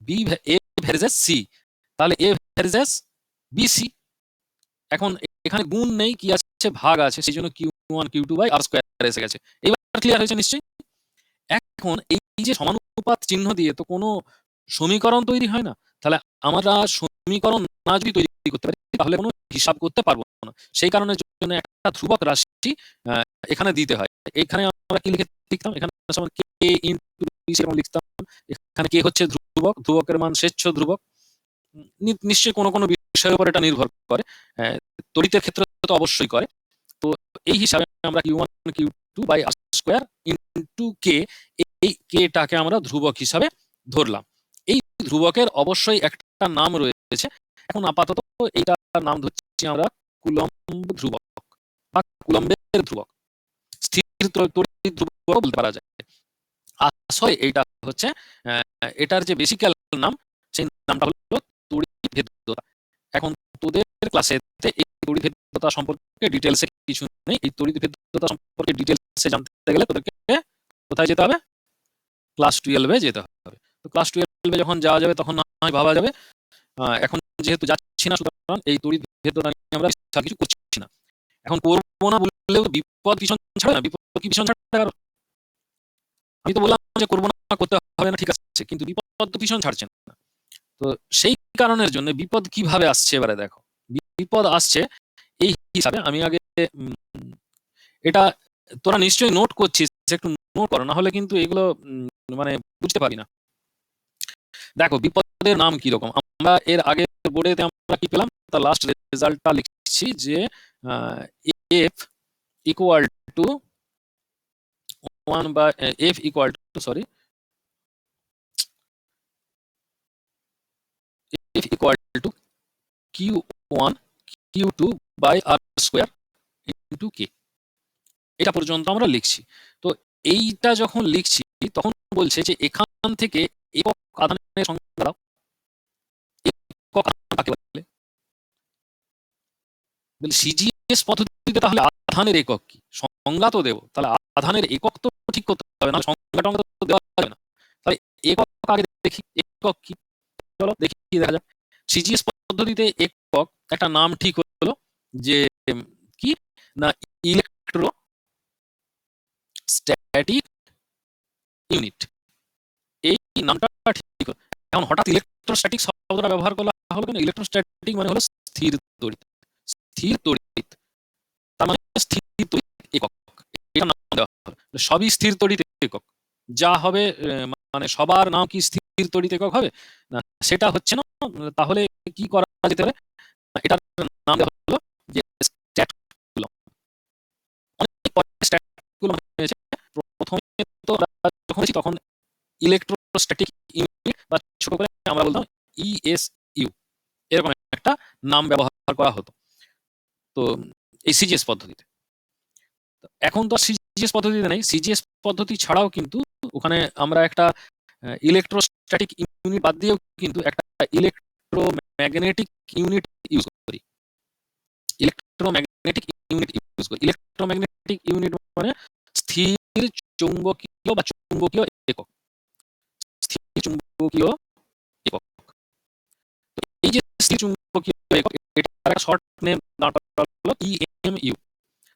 B A varices C, তাহলে এ ভ্যারিসেস বি সি। এখন এখানে গুণ নেই, কি আছে, ভাগ আছে, সেই জন্য Q1 Q2 by R square এসে গেছে। এইবার ক্লিয়ার হয়েছে নিশ্চয়ই? এখন এই যে সমানুপাত চিহ্ন দিয়ে তো কোনো সমীকরণ তৈরি হয় না। তাহলে আমরা সমীকরণ না যদি তৈরি করতে পারি, তাহলে কোনো হিসাব করতে পারবো না। সেই কারণের জন্য একটা ধ্রুবক রাশি এখানে দিতে হয়। এখানে আমরা কি লিখতাম, এখানে কে ইনটু বি এরকম লিখতাম। এখানে কে হচ্ছে ধ্রুবক, ধ্রুবকের মান স্বেচ্ছ ধ্রুবক। নিশ্চয়ই কোনো কোনো বিষয়ের উপর এটা নির্ভর করে, তড়িতের ক্ষেত্রে তো অবশ্যই করে। তো এই হিসাবে আমরা Q1 Q2 by R square into k, এই কেটাকে আমরা ধ্রুবক হিসাবে ধরলাম। এই ধ্রুবকের অবশ্যই একটা নাম রয়েছে। এখন আপাতত এইটার নাম ধরছি আমরা কুলম্ব ধ্রুবক বা কুলম্বের ধ্রুবক। স্থির তড়িৎ ধ্রুবক বলতে পারা যায়। আসলে এইটা হচ্ছে এটার যে বেসিক্যাল নাম, সেই নামটা হলো তড়িৎ ভেদ্যতা। এখন তোদের ক্লাসেতে এই তড়িৎ ভেদ্যতা সম্পর্কে ডিটেলসে কিছু নেই। এই তড়িৎ ভেদ্যতা সম্পর্কে ডিটেলসে জানতে গেলে তোদেরকে কোথায় যেতে হবে? ক্লাস 12-এ যেতে হবে। তো ক্লাস 12-এ যখন যাওয়া যাবে তখন না হয় ভাবা যাবে। এখন যেহেতু যাচ্ছি না, সুতরাং এই তড়িৎ ভেদ্যতা নিয়ে আমরা কিছু করছি না। এখন করবো না বললেও বিপদ পিছন ছাড়ে না। বিপদ কি পিছন ছাড়ে কারো? আমি তো বললাম যে করবো না, করতে হবে না, ঠিক আছে, কিন্তু বিপদ তো পিছন ছাড়ছে না। তো সেই কারণের জন্য বিপদ কিভাবে আসছে এবারে দেখো। বিপদ আসছে এই হিসাবে, আমি আগে এটা তোরা নিশ্চয়ই নোট করছিস, একটু নোট করো, না হলে কিন্তু এগুলো মানে বুঝতে পারি না। দেখো বিপদের নাম কি রকম, আমরা এর আগে বোর্ডেতে আমরা কি পেলাম, তার লাস্ট রেজাল্টটা লিখছি যে এফ ইকুয়াল টু 1 বা F equal two sorry F equal to Q1 Q2 by R square into K। এটা পর্যন্ত আমরা লিখছি। তো এইটা যখন লিখছি তখন বলছে যে এখান থেকে একক আধানের সংজ্ঞা দাও। একক আধান কাকে বলে? বলে সিজিএস পদ্ধতিতে তাহলে আধানের একক কি সংজ্ঞা তো দেবো, তাহলে আধানের একক তো ঠিক করতে হবে, না সংজ্ঞা টঙ্গা তো দেওয়া যাবে না। তাহলে একক আগে দেখি, একক কি, চলো দেখি দেখা যাক। সিজিএস পদ্ধতিতে একক একটা নাম ঠিক হলো যে কি না ইলেকট্রো স্ট্যাটিক ইউনিট, এই নামটা ঠিক হলো। এখন হঠাৎ ইলেকট্রোস্ট্যাটিক শব্দটা ব্যবহার করা হলো কেন? ইলেকট্রোস্ট্যাটিক মানে হলো স্থির তড়িৎ, স্থির তড়িৎ, তার মানে স্থির তড়িৎ একক, এটা নাম দেওয়া হলো। সবই স্থির তড়িৎ একক, যা হবে মানে সবার নাম কি স্থির তড়িৎ একক হবে না, সেটা হচ্ছে না। তাহলে কি করা যেতে পারে? এটার নাম দেওয়া হলো যে স্ট্যাট কুলম্ব। অনেক পরে স্ট্যাট কুলম্ব হয়েছে। প্রথমে তো আমরা যখন তখন ইলেকট্রোস্ট্যাটিক ইউনিট বা ছোট করে আমরা বলতাম ইএসইউ, এরকম একটা নাম ব্যবহার করা হতো তো এই সিজিএস পদ্ধতিতে। এখন তো সিজিএস পদ্ধতিতে নেই, সিজিএস পদ্ধতি ছাড়াও কিন্তু ওখানে আমরা একটা ইলেকট্রোস্ট্যাটিক ইউনিট বাদ দিয়েও কিন্তু একটা ইলেকট্রোম্যাগনেটিক ইউনিট ইউজ করি। ইলেকট্রোম্যাগনেটিক ইউনিট ইউজ করি। ইলেকট্রোম্যাগনেটিক ইউনিট মানে স্থির চৌম্বকীয় বা চুম্বকীয় একক, স্থির চুম্বকীয় একক। এই যে স্থির চুম্বকীয় একক, এটার একটা শর্ট নেম দাঁড় করা হলো ইএমইউ।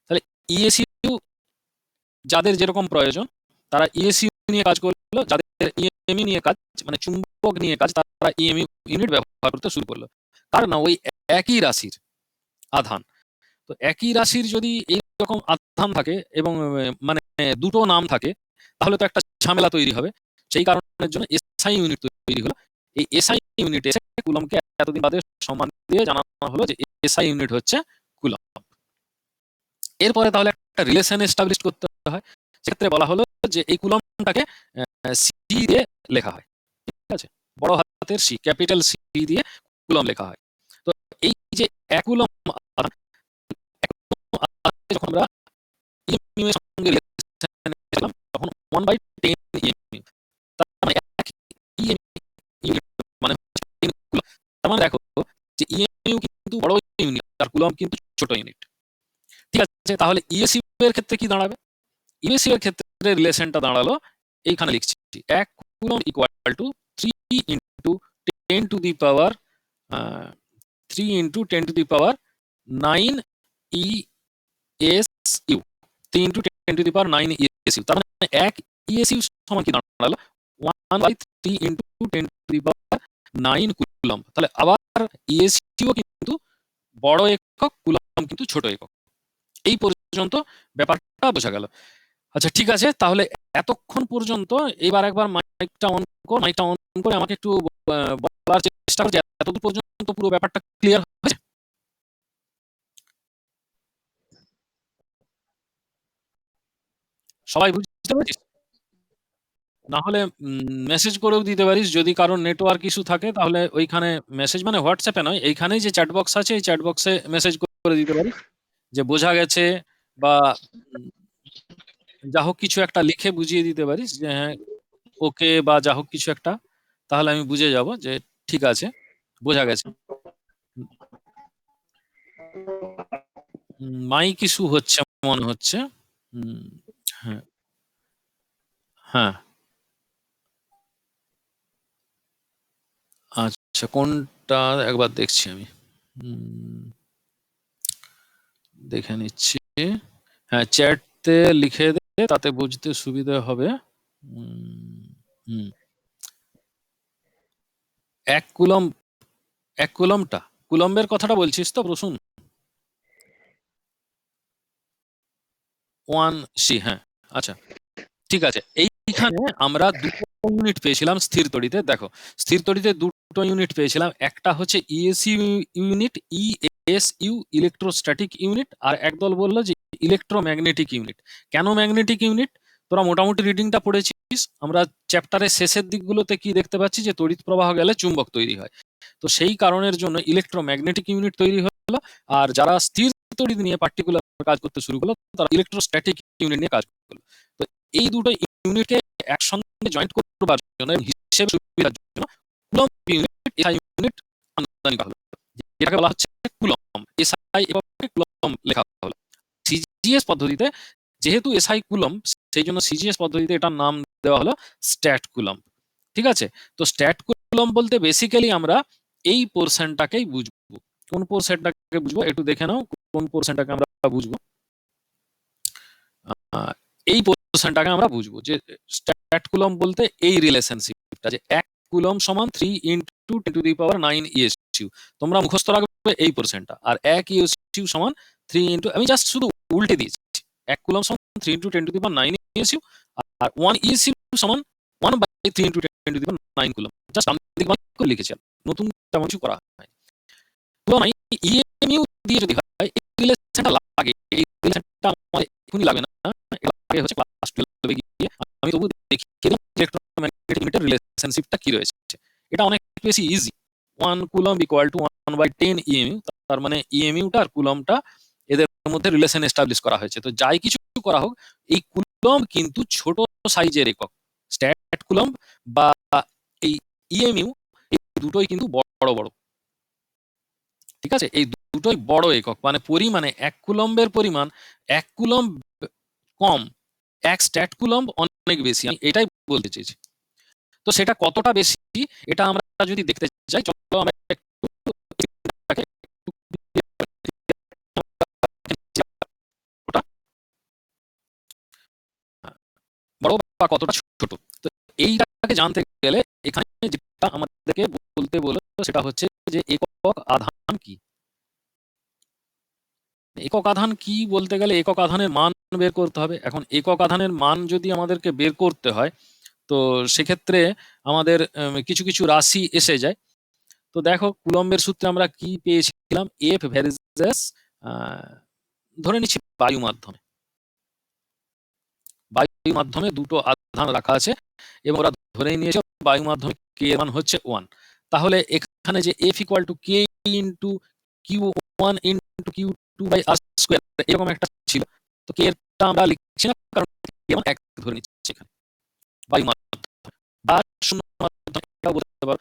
তাহলে ইএসইউ যাদের যেরকম প্রয়োজন তারা ইএসইউ নিয়ে কাজ করলো, যাদের ইএমই নিয়ে কাজ মানে চুম্বক নিয়ে কাজ তারা ইএমইউ ইউনিট ব্যবহার করতে শুরু করলো। কারণ ওই একই রাশির আধান, তো একই রাশির যদি এইরকম আধান থাকে এবং মানে দুটো নাম থাকে তাহলে তো একটা ঝামেলা তৈরি হবে। সেই কারণের জন্য এসআই ইউনিট তৈরি হলো। এই এসআই ইউনিটে কুলম্বকে এতদিন বাদে সম্মান দিয়ে জানানো হলো যে এসআই ইউনিট হচ্ছে কুলম্ব। এরপরে তাহলে একটা রিলেশন এস্টাবলিশ করতে হয়। সেক্ষেত্রে বলা হলো যে এই কুলম্বটাকে সি দিয়ে লেখা হয়, ঠিক আছে, বড় হাতের সি, ক্যাপিটাল সি দিয়ে কুলম্ব লেখা হয়। তো এই যে এক কুলম্ব আধান, যখন আমরা ইএমইউ এর সঙ্গে রিলেশন করলাম তখন 1/10 ইএমইউ, তার মানে এক ইএমইউ মানে কুলম্ব। তার মানে দেখো যে ইএমইউ কিন্তু বড় ইউনিট আর কুলম্ব কিন্তু ছোট ইউনিট, ঠিক আছে। তাহলে ইএসইউ এর ক্ষেত্রে কি দাঁড়াবে? ইএসইউ এর ক্ষেত্রে রিলেশনটা দাঁড়ালো এইখানে লিখছি, এক coulomb equal to 3 into 10 to the power 3 into 10 to the power 9 ESU, 3 into 10 to the power 9 ESU. তার মানে এক ইএসইউ সমান কি দাঁড়ালো 1/3 into 10 to the power 9 coulomb. তাহলে আবার ইএসইউ কিন্তু বড় একক, কুলম্ব কিন্তু ছোট একক। এই পর্যন্ত ব্যাপারটা বোঝা গেল। আচ্ছা ঠিক আছে, তাহলে এতক্ষণ পর্যন্ত এবার একবার মাইকটা অন করে আমাকে একটু বলার চেষ্টা করো যে এতদূর পর্যন্ত পুরো ব্যাপারটা ক্লিয়ার হয়েছে? সবাই বুঝতে পারছিস? না হলে মেসেজ করেও দিতে পারিস, যদি কারোর নেটওয়ার্ক ইস্যু থাকে তাহলে ওইখানে মেসেজ মানে হোয়াটসঅ্যাপে নয়, এইখানেই যে চ্যাট বক্স আছে এই চ্যাট বক্সে মেসেজ করে দিতে পারিস যে বোঝা গেছে, বা যা হোক কিছু একটা লিখে বুঝিয়ে দিতে পারিস যে হ্যাঁ ওকে, বা যা হোক কিছু একটা, তাহলে আমি বুঝে যাব যে ঠিক আছে, বোঝা গেছে। মাইক ইস্যু হচ্ছে মনে হচ্ছে। হ্যাঁ হ্যাঁ, আচ্ছা কোনটা একবার দেখছি আমি, দেখে নিচ্ছি। হ্যাঁ চ্যাটতে লিখে দে, তাতে বুঝতে সুবিধা হবে। এক কুলম্বটা, কুলম্বের কথাটা বলছিস তো প্রসূন? 1C, হ্যাঁ আচ্ছা ঠিক আছে। এইখানে আমরা দুটো ইউনিট পেয়েছিলাম স্থির তড়িতে। দেখো স্থির তড়িতে দুটো ইউনিট পেয়েছিলাম, একটা হচ্ছে ESU unit, ESU electrostatic unit, আর একদল বললো যে ইলেকট্রোম্যাগনেটিক ইউনিট। কেন ম্যাগনেটিক ইউনিট? তোরা মোটামুটি রিডিংটা পড়েছিস, আমরা চ্যাপ্টারের শেষের দিকগুলোতে কি দেখতে পাচ্ছি যে তড়িৎ প্রবাহ গেলে চুম্বক তৈরি হয়, তো সেই কারণের জন্য ইলেকট্রোম্যাগনেটিক ইউনিট তৈরি হলো। আর যারা স্থির তড়িৎ নিয়ে পার্টিকুলার কাজ করতে শুরু করলো তারা ইলেকট্রোস্ট্যাটিক ইউনিট নিয়ে কাজ করলো। তো এই দুটো ইউনিটকে একসঙ্গে জয়েন্ট করবার জন্য হিসেবে সুবিধার জন্য কুলম্ব ইউনিট, এসআই ইউনিট আমদানি করা হলো, যেটাকে বলা হচ্ছে কুলম্ব। এসআই এবং কুলম্ব লেখা হলো। সিজিএস পদ্ধতিতে যেহেতু এসআই কুলম্ব, সেই জন্য সিজিএস পদ্ধতিতে এটার নাম দেওয়া হলো স্ট্যাট কুলম্ব, ঠিক আছে। তো স্ট্যাট কুলম্ব বলতে বেসিক্যালি আমরা এই পোর্শনটাকেই বুঝবো। কোন পোর্শনটাকে বুঝবো একটু দেখে নাও, কোন পোর্শনটাকে আমরা বুঝবো। এই পোর্শনটাকে আমরা বুঝবো যে স্ট্যাট কুলম বলতে এই রিলেশনশিপটা, যে 1 কুলম সমান 3 into 10 to the power 9 ESU. তোমরা মুখস্থ রাখবে এই পোর্শনটা। আর 1 ইএসইউ সমান 3 ইনটু, আমি জাস্ট শুধু উল্টে দিয়েছি, 1 কুলম সমান 3 into 10 to the power 9 ESU, আর 1 ইএসইউ সমান 1/3 into 10 to the power 9 coulomb. Just আমি দিক বাদ করে লিখেছি, নতুন তেমন কিছু করা হয়। কুলম ইএমইউ দিয়ে যদি হয়, এই রিলেশনটা লাগে, এই রিলেশনটা আমার এখনই লাগবে না, এটা হচ্ছে ক্লাস 12 এ গিয়ে আমি তবু দেখিয়ে দিলাম ইলেকট্রোম্যাগনেটিক ইউনিটের রিলেশনশিপটা কি রয়েছে। এটা অনেক বেশি easy. 1 coulomb equal to 1/10 EMU, তার মানে ইএমইউটা আর কুলমটা এদের মধ্যে রিলেশন এস্টাবলিশ করা হয়েছে। তো যাই কিছু করা হোক, এই কুলম কিন্তু ছোট সাইজের একক। স্ট্যাট কুলম বা এই ইএমইউ, এই দুটোই কিন্তু বড় বড়, ঠিক আছে? এই দুটোই বড় একক, মানে পরিমাণে 1 কুলম্বের পরিমাণ 1 কুলম্ব কম, 1 স্ট্যাট কুলম্ব অনেক বেশি, আমি এটাই বলতে চেয়েছি। তো সেটা কতটা বেশি এটা আমরা যদি দেখতে চাই, চলো আমরা একটু বড় বা কতটা ছোট। তো এইটাকে জানতে গেলে এখানে যেটা আমাদেরকে বলতে বলো সেটা হচ্ছে যে একক আধান কি। একক আধান কি বলতে গেলে একক আধানের মান বের করতে হবে। এখন একক আধানের মান যদি আমাদেরকে বের করতে হয়, তো সেক্ষেত্রে আমাদের কিছু কিছু রাশি এসে যায়। তো দেখো কুলম্বের সূত্রে আমরা কি পেয়েছিলাম, এফ ভ্যারিজেস ধরে নিচ্ছি বায়ু মাধ্যমে, বায়ু মাধ্যমে দুটো আধান রাখা আছে এবং ওরা ধরে নিয়েছে বায়ু মাধ্যমে কে এর মান হচ্ছে 1। তাহলে এখানে যে F equal to k into Q1 into Q2 by R square এরকম একটা ছিল। তো কে এরটা আমরা লিখছি না, কারণ কে মান 1 ধরে নিচ্ছি এখানে বায়ু মাধ্যমে, বা শূন্য মাধ্যমে এটাও বলতে পারো।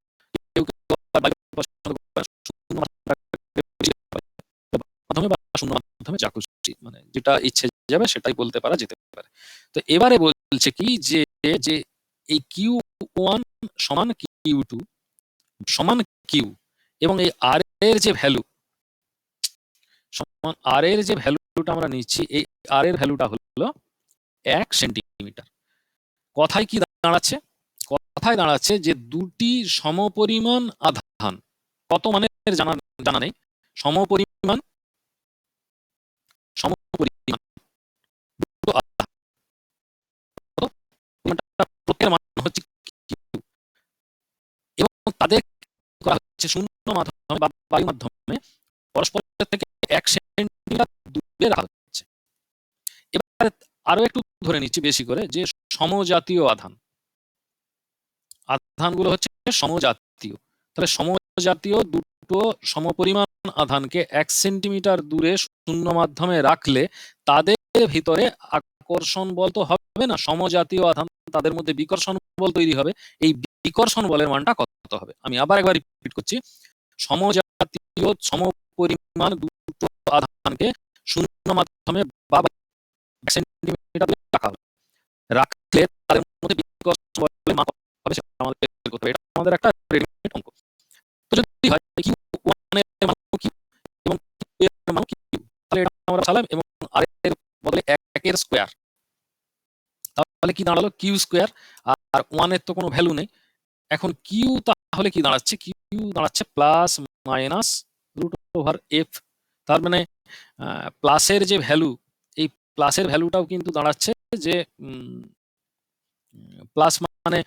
কেউ কেউ আবার বায়ু পছন্দ করে শূন্য মাধ্যমে বা শূন্য মাধ্যমে যা খুশি, মানে যেটা ইচ্ছে যাবে সেটাই বলতে পারা যেতে পারে। তো এবারে বলছে কি যে যে এই Q1 সমান Q2 সমান কিউ, এবং এই আর এর যে ভ্যালু সমান আর এর যে ভ্যালুটা আমরা নিচ্ছি, এই আর এর ভ্যালুটা হলো 1 সেন্টিমিটার। কথায় কি দাঁড়াচ্ছে? কথায় দাঁড়াচ্ছে যে দুটি সমপরিমাণ আধান, কত মানের জানা নেই, সমপরিমাণ দুটো আধান, প্রত্যেকের মান হচ্ছে Q, এবং তাদের করা হচ্ছে শূন্য মাধ্যমে বা বায়ু মাধ্যমে পরস্পরের থেকে 1 সেন্টিমিটার দূরে রাখা হচ্ছে। এবার আরো একটু ধরে নিচ্ছি বেশি করে, যে সমজাতীয় আধানগুলো হচ্ছে সমজাতীয়। তাহলে সমজাতীয় দুটো সমপরিমাণ আধানকে 1 সেন্টিমিটার দূরে শূন্য মাধ্যমে রাখলে তাদের ভিতরে আকর্ষণ বল তো হবে না, সমজাতীয় আধান, তাদের মধ্যে বিকর্ষণ বল তৈরি হবে। এই বিকর্ষণ বলের মানটা কত হবে? আমি আবার একবার রিপিট করছি, সমজাতীয় সমপরিমাণ দুটো আধানকে শূন্য মাধ্যমে বা 1 সেন্টিমিটার দূরে রাখা হবে, রাখলে তাদের মধ্যে বিকর্ষণ বলের মান হবে সেটা আমাদের বের করতে হবে। এটা আমাদের একটা রেডিমেড অঙ্ক। তো যদি হয় Q1 এর মান Q এবং Q এর মান Q, তাহলে এটা আমরা বসালাম এবং আর এর বদলে 1 এর স্কয়ার, তাহলে কি দাঁড়ালো Q স্কয়ার। আর 1 এর তো কোনো ভ্যালু নেই। এখন Q তাহলে কি দাঁড়াচ্ছে? Q দাঁড়াচ্ছে plus minus root over F. তার মানে প্লাসের যে ভ্যালু, এই প্লাসের ভ্যালুটাও কিন্তু দাঁড়াচ্ছে যে প্লাস মানে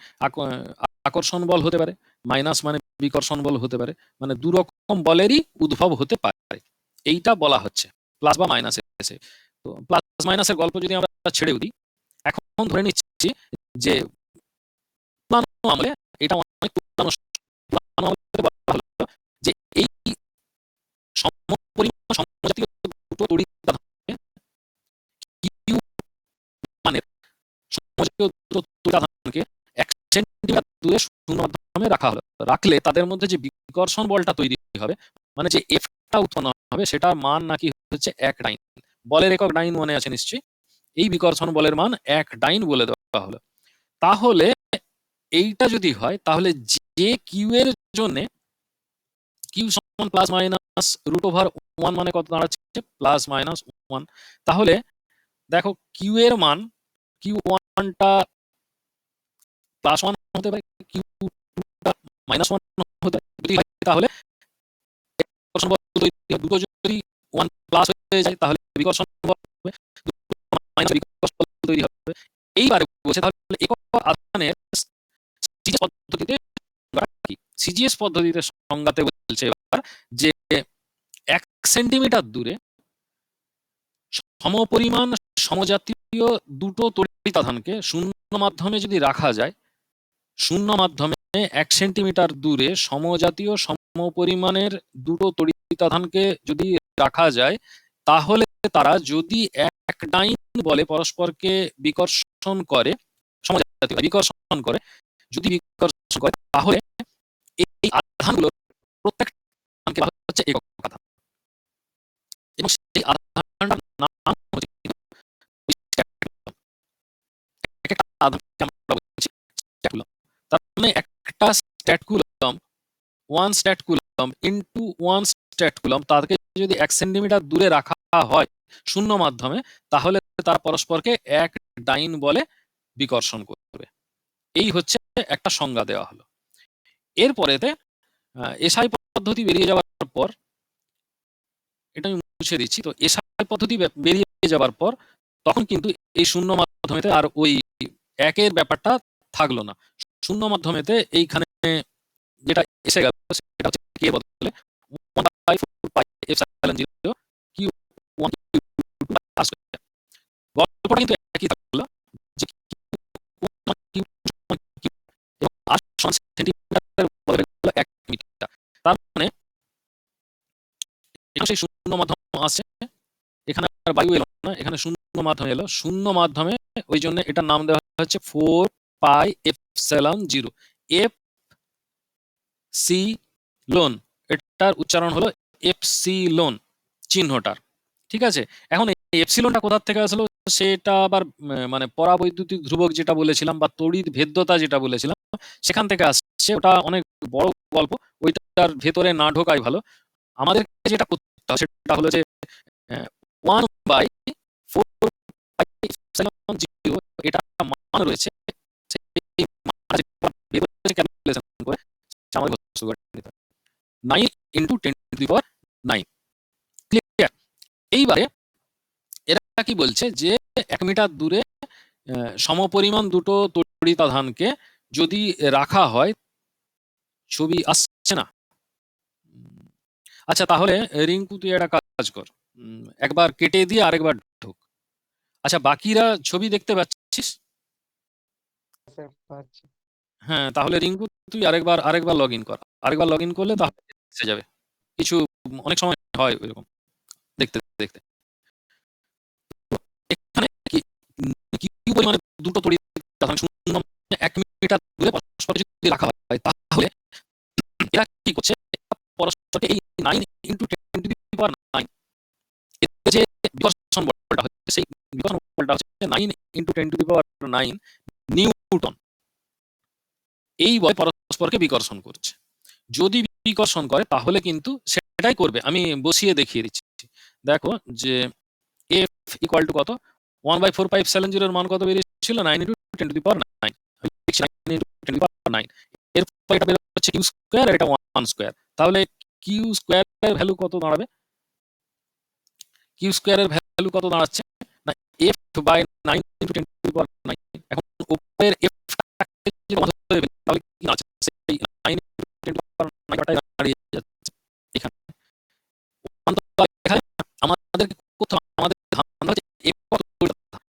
আকর্ষণ বল হতে পারে, মাইনাস মানে বিকর্ষণ বল হতে পারে, মানে দু রকম বলেরই উদ্ভব হতে পারে, এইটা বলা হচ্ছে প্লাস বা মাইনাসে এসে। তো প্লাস মাইনাসের গল্প যদি আমরা ছেড়ে দিই, এখন ধরে নিচ্ছি যে পুরানো আমলে, এটা অনেক পুরানো আমলে বলা হলো যে এই সমপরিমাণ সমজাতীয় দুটো তড়িৎ আধানকে Q মানের সমজাতীয় দুটো তড়িৎ আধানকে 1 সেন্টিমিটার দূরে শূন্য মাধ্যমে রাখা হলো, রাখলে তাদের মধ্যে যে বিকর্ষণ বলটা তৈরি হবে, মানে যে এফটা উৎপন্ন হবে, সেটার মান নাকি হচ্ছে 1 ডাইন। বলের একক ডাইন মনে আছে নিশ্চয়ই, এই বিকর্ষণ বলের মান 1 ডাইন বলে দেওয়া হলো। তাহলে এইটা যদি হয়, তাহলে যে কিউ এর জন্য কিউ সমান প্লাস মাইনাস রুট ওভার 1 মানে কত দাঁড়াচ্ছে প্লাস মাইনাস 1। তাহলে দেখো কিউ এর মান কিউ ওয়ানটা প্লাস 1 হতে পারে, কিউ টুটা মাইনাস 1 হতে পারে। যদি হয় তাহলে বিকর্ষণ বল তৈরি হয়। দুটো যদি 1 প্লাস হয়ে যায় তাহলে বিকর্ষণ বল হবে, দুটো মাইনাস বিকর্ষণ বল তৈরি হবে। এইবারে বলছে তাহলে একক আধানের সিজিএস পদ্ধতিতে সিজিএস পদ্ধতিতে সংজ্ঞাতে বলছে এবার যে 1 সেন্টিমিটার দূরে সমপরিমাণ সমজাতীয় দুটো তড়িতাধানকে শূন্য মাধ্যমে যদি রাখা যায়, শূন্য মাধ্যমে 1 সেন্টিমিটার দূরে সমজাতীয় সমপরিমাণের দুটো তড়িতাধানকে যদি রাখা যায়, তাহলে তারা যদি এক ডাইন বলে পরস্পরকে বিকর্ষণ করে, সমজাতীয় বিকর্ষণ করে, যদি বিকর্ষণ করে তাহলে এই আধানগুলো প্রত্যেকটা বলা হচ্ছে একক আধান, এবং সেই আধানটার নাম হচ্ছে একটা আধানকে আমরা বলছি স্ট্যাট কুলম্ব। তার মানে একটা stat coulomb 1 stat coulomb into 1 stat coulomb তাকে যদি 1 সেন্টিমিটার দূরে রাখা হয় শূন্য মাধ্যমে, তাহলে তারা পরস্পরকে এক ডাইন বলে বিকর্ষণ করবে। এই হচ্ছে একটা সংজ্ঞা দেওয়া হলো। এরপরেতে এসআই পদ্ধতি বেরিয়ে যাওয়ার পর, এটা আমি মুছে দিচ্ছি, তো এসআই পদ্ধতি বেরিয়ে যাওয়ার পর তখন কিন্তু এই শূন্য মাধ্যমেতে আর ওই একের ব্যাপারটা থাকলো না। শূন্য মাধ্যমেতে এইখানে যেটা এসে গেল সেটা হচ্ছে কে বদলে 1/4 পাই এপসাইলন 0 কিউ 1 কিউ 2 আর স্কয়ার। গল্পটা কিন্তু একই থাকলো যে কিউ এবং আর সেন্টিমিটারের বদলে গেল 1 মিটার। তার মানে এখানে সেই শূন্য মাধ্যম আছে, এখানে আর বায়ু এলো না, এখানে শূন্য মাধ্যমে এলো। শূন্য মাধ্যমে ওই জন্য এটার নাম দেওয়া হচ্ছে 4 pi epsilon 0 epsilon. এটার উচ্চারণ হলো এপসিলন চিহ্নটার। ঠিক আছে, এখন এই এপসিলনটা কোথা থেকে আসলো সেটা আবার মানে পরাবৈদ্যুতিক ধ্রুবক যেটা বলেছিলাম বা তড়িৎ ভেদ্যতা যেটা বলেছিলাম সেখান থেকে আসছে। ওটা অনেক বড় গল্প, ওইটার ভেতরে না ঢোকাই ভালো। আমাদেরকে যেটা করতে হবে সেটা হলো যে 1/4 পাই এপসাইলন 0 এটা মান রয়েছে, সেই মান বের হচ্ছে ক্যালকুলেশন করে আমাদের বস্তু করে নিতে হবে। 9 into 10 to the power 9। Clear? এইবারে এরা কি বলছে যে 1 মিটার দূরে সমপরিমাণ দুটো তড়িতাধানকে যদি রাখা হয়, ছবি আসছে না? আচ্ছা, তাহলে রিঙ্কু তুই একটা কাজ কর, একবার কেটে দিয়ে আরেকবার ঢোক। আচ্ছা, বাকিরা ছবি দেখতে পাচ্ছিস? স্যার পাচ্ছি। হ্যাঁ, তাহলে রিঙ্কু তুই আরেকবার লগ ইন কর। আরেকবার লগ ইন করলে তাহলে এসে যাবে। কিছু অনেক সময় হয় ওইরকম দেখতে দেখতে। এখানে কি পরিমাণে দুটো তড়িতাধান শূন্য 1 মিটার দূরে পরস্পরকে যদি রাখা হয়, তাহলে এরা কি করছে পরস্পরকে এই 9 ইন্টু 10 টু দি পাওয়ার 9 এতে যে বিকর্ষণ বলটা হচ্ছে, সেই বিকর্ষণ বলটা হচ্ছে 9 into 10 to the power 9 Newton. এই বল পরস্পরকে বিকর্ষণ করছে। যদি বিকর্ষণ করে তাহলে কিন্তু সেটাই করবে। আমি বসিয়ে দেখিয়ে দিচ্ছি। দেখো যে এফ ইকুয়াল টু কত, 1/4 পাই এপসাইলন 0 এর মান কত বেরিয়েছিল, 9 into 10 to the power 9। 9 into 10 to the power 9। এরপর এটা বের হচ্ছে কিউ স্কয়ার আর এটা 1 স্কয়ার। তাহলে কিউ স্কয়ার এর ভ্যালু কত দাঁড়াবে? কিউ স্কয়ার এর ভ্যালু কত দাঁড়াচ্ছে না F by 9 into 10 to the power 9। এখন উপরের এফ টাকে যদি বন্ধ করে দেবেন তাহলে কি দাঁড়াচ্ছে, সেই 9 ইন্টু 10 টু দি পাওয়ার 9 টাই দাঁড়িয়ে যাচ্ছে এখানে। এখানে আমাদেরকে করতে হবে, আমাদের ধারণা হচ্ছে একক তড়িতাধান।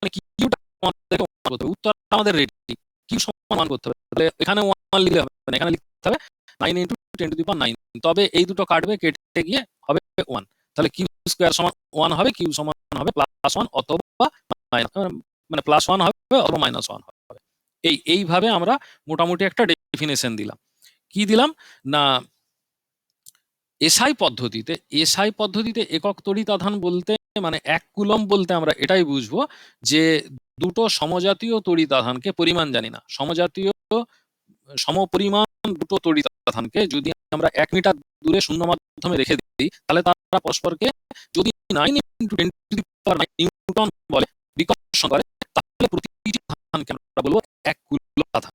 মানে কিউটা আমাদেরকে মান করতে হবে। উত্তর আমাদের রেডি, কিউ সমান মান করতে হবে। তাহলে এখানে 1 লিখলে হবে না, এখানে লিখতে হবে 9 ইন্টু 10 টু দি পাওয়ার 9। তবে এই দুটো কাটবে, কেটে গিয়ে হবে 1। তাহলে কিউ স্কয়ার সমান 1 হবে, কিউ সমান হবে +1 অথবা মানে +1 হবে অথবা -1 হবে। এইভাবে আমরা মোটামুটি একটা ডেফিনেশন দিলাম। কি দিলাম না, এসআই পদ্ধতিতে একক তড়িতাধান বলতে মানে 1 কুলম্ব বলতে আমরা এটাই বুঝবো যে দুটো সমজাতীয় তড়িতাধানকে, পরিমাণ জানি না, সমজাতীয় সমপরিমাণ দুটো তড়িতাধানকে যদি আমরা 1 মিটার দূরে শূন্য মাধ্যমে রেখে দিই, তাহলে তারা পরস্পরকে যদি 9 × 10⁹ নিউটন বলে বিকর্ষণ করে, তাহলে প্রতিটি আধানকে আমরা বলবো 1 কুলম্ব আধান।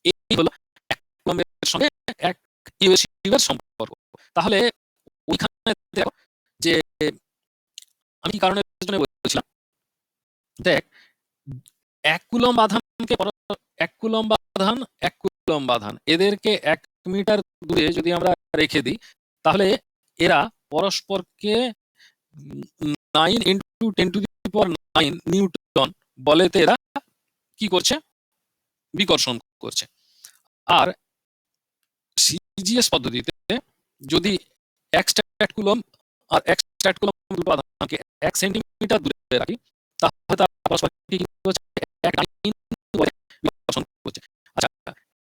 এই হলো 1 কুলম্বের সঙ্গে 1 ইউএসিউর সম্পর্ক। তাহলে ওইখানে দেখো যে আমি কি কারণের জন্য বলছিলাম, দেখ 1 কুলম্ব আধানকে 1 কুলম্ব আধান 1 কুলম্ব আধান এদেরকে 1 মিটার দূরে যদি আমরা রেখে দিই, তাহলে এরা পরস্পরকে 9 × 10⁹ নিউটন বলেতে এরা কি করছে, বিকর্ষণ করছে। আর সিজিএস পদ্ধতিতে যদি 1 স্ট্যাট কুলম্ব আর 1 স্ট্যাট কুলম্ব দুটো আধানকে 1 সেন্টিমিটার দূরে রাখি, তাহলে তারা পরস্পরকে কি করছে, 1 9 বলে বিকর্ষণ করছে। আচ্ছা,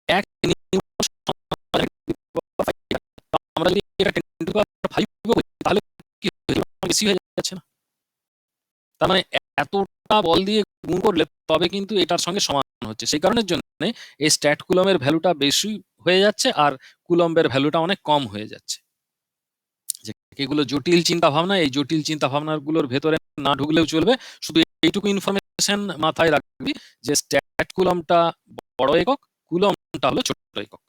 1 নিউটন সমান 10⁵ আমরা যদি এটা 10⁵ করি, তাহলে কি বেশি হয়ে যাচ্ছে না? তার মানে এতটা বল দিয়ে গুণ করলে তবে কিন্তু এটার সঙ্গে সমান হচ্ছে। সেই কারণের জন্য এই স্ট্যাট কুলম্বের ভ্যালুটা বেশি হয়ে যাচ্ছে আর কুলম্বের ভ্যালুটা অনেক কম হয়ে যাচ্ছে। যে এগুলো জটিল চিন্তা ভাবনা, এই জটিল চিন্তা ভাবনাগুলোর ভেতরে না ঢুকলেও চলবে। শুধু এইটুকু ইনফরমেশন মাথায় রাখবি যে স্ট্যাট কুলম্বটা বড় একক, কুলম্বটা হলো ছোট একক।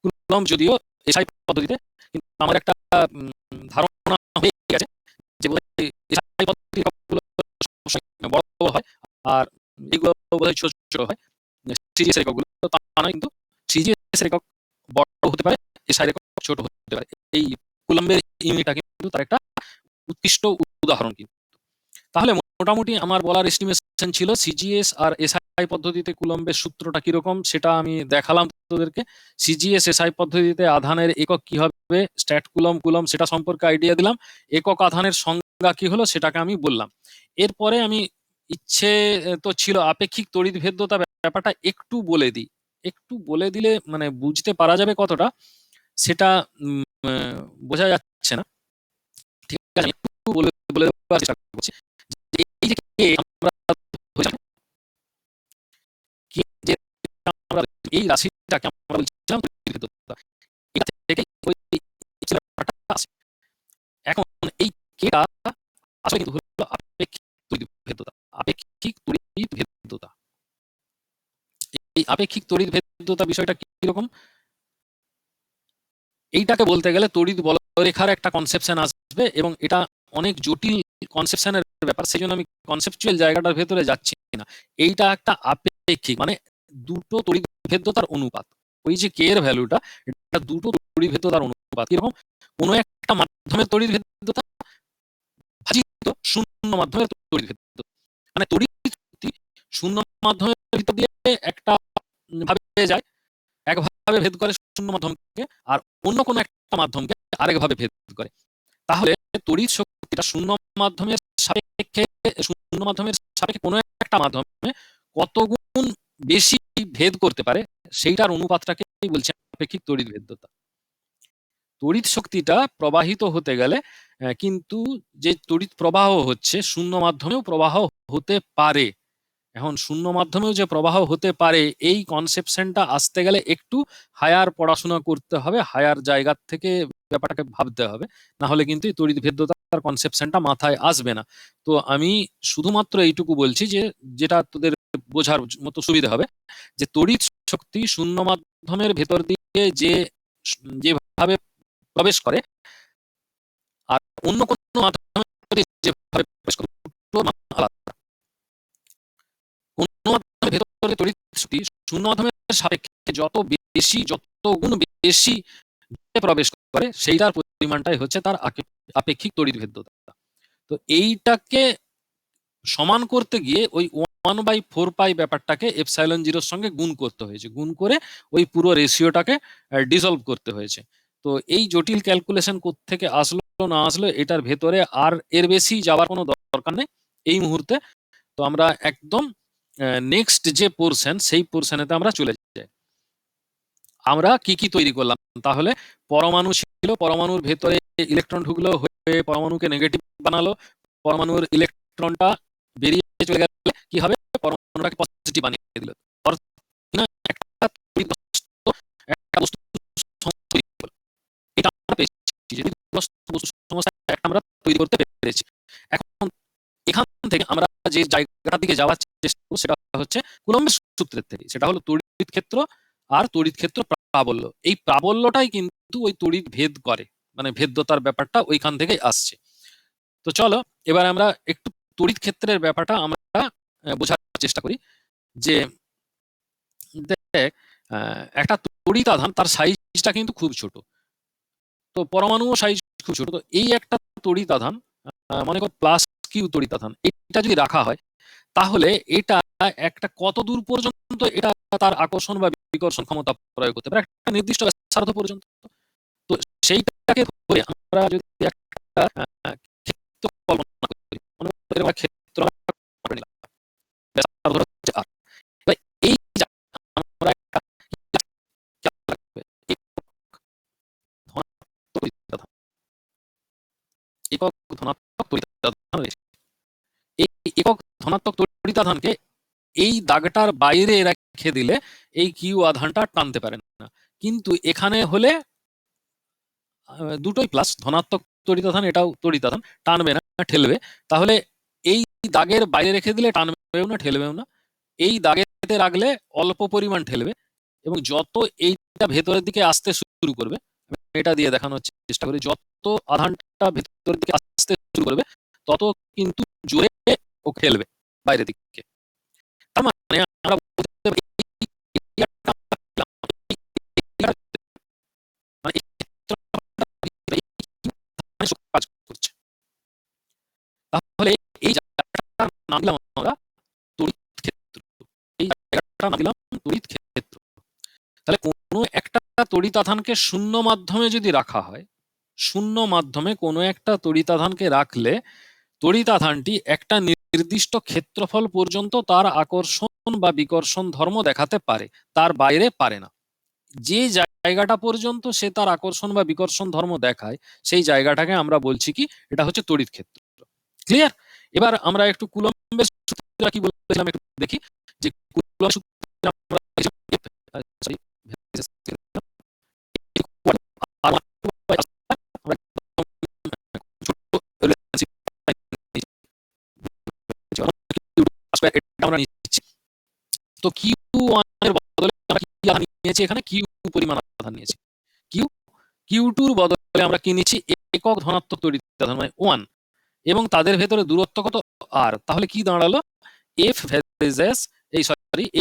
কুলম্ব যদিও এসআই পদ্ধতিতে, কিন্তু আমার একটা ধারণা হয়ে গেছে যে এসআই পদ্ধতির এককগুলো বড় বড় হয় আর এগুলো বোধহয় ছোট ছোট হয় সিজিএস এককগুলো। তো তা নয়, কিন্তু সিজিএস একক বড় হতে পারে, এসআই একক ছোট হতে পারে। এই কুলম্বের ইউনিটটা কিন্তু তার একটা উৎকৃষ্ট উদাহরণ। কিন্তু তাহলে মোটামুটি আমার বলার এস্টিমেশন ছিল সিজিএস আর এসআই পদ্ধতিতে কুলম্বের সূত্রটা কিরকম সেটা আমি দেখালাম তোদেরকে। সিজিএস এসআই পদ্ধতিতে আধানের একক কি হবে, স্ট্যাট কুলম্ব কুলম্ব সেটা সম্পর্কে আইডিয়া দিলাম, একক আধানের সংজ্ঞা কি হলো সেটাকে আমি বললাম। এরপরে আমি ইচ্ছে তো ছিল আপেক্ষিক তড়িৎভেদ্যতা ব্যাপারটা একটু বলে দিই। একটু বলে দিলে মানে বুঝতে পারা যাবে কতটা সেটা বোঝা যাচ্ছে না। ঠিক আছে, আমি একটু বলে বলে দেওয়ার চেষ্টা করছি। এই যে কে আমরা বলছিলাম, কি যে আমরা এই রাশিটাকে আমরা বলছিলাম তড়িৎভেদ্যতা, এটা থেকে ওই ব্যাপারটা আসে। এখন এই কেটা আসলে কিন্তু হলো আপেক্ষিক তড়িৎভেদ্যতা। আপেক্ষিক তড়িৎভেদ্যতা, এই আপেক্ষিক তড়িৎভেদ্যতা বিষয়টা কিরকম, এইটাকে বলতে গেলে তড়িৎ বলরেখার একটা কনসেপশন আসবে এবং এটা অনেক জটিল কনসেপশনের ব্যাপার, সেই জন্য আমি কনসেপচুয়াল জায়গাটার ভেতরে যাচ্ছি না। এইটা একটা আপেক্ষিক মানে দুটো তড়িৎভেদ্যতার অনুপাত। ওই যে কে এর ভ্যালুটা, এটা দুটো তড়িৎভেদ্যতার অনুপাত। কিরকম, কোনো একটা মাধ্যমের তড়িৎভেদ্যতা ভাজিত শূন্য মাধ্যমের তড়িৎভেদ্যতা, মানে তড়িৎ শূন্য মাধ্যমের ভিতর দিয়ে একটা ভাবে যায়, একভাবে ভেদ করে শূন্য মাধ্যমকে, আর অন্য কোনো একটা মাধ্যমকে আরেকভাবে ভেদ করে। তাহলে তড়িৎ শক্তিটা শূন্য মাধ্যমের সাপেক্ষে কোনো একটা মাধ্যমে কত গুণ বেশি ভেদ করতে পারে সেইটার অনুপাতটাকেই বলছে আপেক্ষিক তড়িৎভেদ্যতা। তড়িৎ শক্তিটা প্রবাহিত হতে গেলে কিন্তু যে তড়িৎ প্রবাহ হচ্ছে শূন্য মাধ্যমেও প্রবাহ হতে পারে। এখন শূন্য মাধ্যমেও যে প্রবাহ হতে পারে এই কনসেপশনটা আসতে গেলে একটু হায়ার পড়াশোনা করতে হবে, হায়ার জায়গা থেকে ব্যাপারটাকে ভাবতে হবে, না হলে কিন্তু এই তড়িৎভেদ্যতার কনসেপশনটা মাথায় আসবে না। তো আমি শুধুমাত্র এইটুকু বলছি যে যেটা তোদের বোঝার মতো সুবিধা হবে, যে তড়িৎ শক্তি শূন্য মাধ্যমের ভেতর দিয়ে যেভাবে প্রবেশ করে আর অন্য কোনো মাধ্যমে যেভাবে প্রবেশ করে আলাদা। কোন মাধ্যমের ভেতরে তড়িৎ শক্তি শূন্য মাধ্যমের সাপেক্ষে যত গুণ বেশি প্রবেশ করে সেইটার পরিমাণটাই হচ্ছে তার আপেক্ষিক তড়িৎভেদ্যতা। তো এইটাকে সমান করতে গিয়ে ওই 1/4 ব্যাপারটাকে এপসাইলন জিরোর সঙ্গে গুণ করতে হয়েছে, গুণ করে ওই পুরো রেশিওটাকে ডিসলভ করতে হয়েছে। তো এই জটিল ক্যালকুলেশন কোত্থেকে আসলো না আসলো এটার ভেতরে আর এর বেশি যাওয়ার কোনো দরকার নেই এই মুহূর্তে। তো আমরা একদম নেক্সট যে পোর্শন সেই পোর্শনেতে আমরা চলে যাই। আমরা কি কি তৈরি করলাম, তাহলে পরমাণু ছিল, পরমাণুর ভেতরে ইলেকট্রন ঢুকলো, হয়ে পরমাণুকে নেগেটিভ বানালো, পরমাণুর ইলেকট্রনটা বেরিয়ে চলে গেলে কি হবে, পরমাণুটাকে পজিটিভ বানিয়ে দিল। একটা বস্তু যে জায়গাটার দিকে যাওয়ার চেষ্টা করব সেটা হচ্ছে কুলম্বের সূত্রের থেকে, সেটা হলো তড়িৎ ক্ষেত্র আর তড়িৎ ক্ষেত্র প্রাবল্য। এই প্রাবল্যটাই কিন্তু ওই তড়িৎ ভেদ করে, মানে ভেদ্যতার ব্যাপারটা ওইখান থেকে আসছে। তো চলো এবার আমরা একটু তড়িৎ ক্ষেত্রের ব্যাপারটা আমরা বোঝার চেষ্টা করি। যে দেখ, একটা তড়িৎ আধান তার সাইজটা কিন্তু খুব ছোট, তো পরমাণুও সাইজ খুব ছোট। তো এই একটা তড়িৎ আধান, মনে কর প্লাস কিউ তড়িৎ আধান, এটা যদি রাখা হয় তাহলে এটা একটা কত দূর পর্যন্ত এটা তার আকর্ষণ বা বিকর্ষণ ক্ষমতা প্রয়োগ করতে পারে, একটা নির্দিষ্ট ব্যাসার্ধ পর্যন্ত। তো সেইটাকে ধরে আমরা যদি একটা ক্ষেত্র কল্পনা করি, মনে করো এরকম একটা ক্ষেত্র আমরা করে নিলাম, ব্যাসার্ধ হচ্ছে R। এবার এই যে আমরা একটা খেয়াল রাখবে, একক ধনাত্মক তড়িৎ আধান রয়েছে। এই একক ধনাত্মক তড়িৎ আধানকে এই দাগটার বাইরে রেখে দিলে এই কিউ আধানটা টানতে পারে না, কিন্তু এখানে হলে দুটোই প্লাস, ধনাত্মক তড়িৎ আধান এটাও তড়িৎ আধান, টানবে না ঠেলবে। তাহলে এই দাগের বাইরে রেখে দিলে টানবেও না ঠেলবেও না, এই দাগেতে রাখলে অল্প পরিমাণ ঠেলবে, এবং যত এইটা ভেতরের দিকে আসতে শুরু করবে, এটা দিয়ে দেখানোর চেষ্টা করি, যত আধানটা ভেতরের দিকে আসতে শুরু করবে তত কিন্তু জোরে ও খেলবে বাইরের দিকে। তার মানে আমরা বলতে পারি কাজ করছে। তাহলে এই জায়গাটার নাম দিলাম আমরা তড়িৎ ক্ষেত্র, এই জায়গাটার নাম দিলাম তড়িৎ ক্ষেত্র। তাহলে কোনো একটা তড়িৎ আধানকে শূন্য মাধ্যমে যদি রাখা হয়, শূন্য মাধ্যমে কোনো একটা তড়িৎ আধানকে রাখলে তড়িৎ আধানটি একটা নির্দিষ্ট ক্ষেত্রফল পর্যন্ত তার আকর্ষণ বা বিকর্ষণ ধর্ম দেখাতে পারে, তার বাইরে পারে না। যে জায়গাটা পর্যন্ত সে তার আকর্ষণ বা বিকর্ষণ ধর্ম দেখায় সেই জায়গাটাকে আমরা বলছি কি, এটা হচ্ছে তড়িৎ ক্ষেত্র। ক্লিয়ার? এবার আমরা একটু কুলম্বের সূত্রটা কি বলেছিলাম একটু দেখি। যে কুলম্বের সূত্রে আমরা আমরা নিচ্ছি। তো কিউ এর বদলে আমরা কি আধান নিয়েছি, এখানে কিউ পরিমাণ আধান নিয়েছি। কিউ কিউ টুর বদলে আমরা কি নিচ্ছি, একক ধনাত্মক তড়িৎ আধান মানে 1, এবং তাদের ভেতরে দূরত্ব কত আর। তাহলে কি দাঁড়ালো, F varies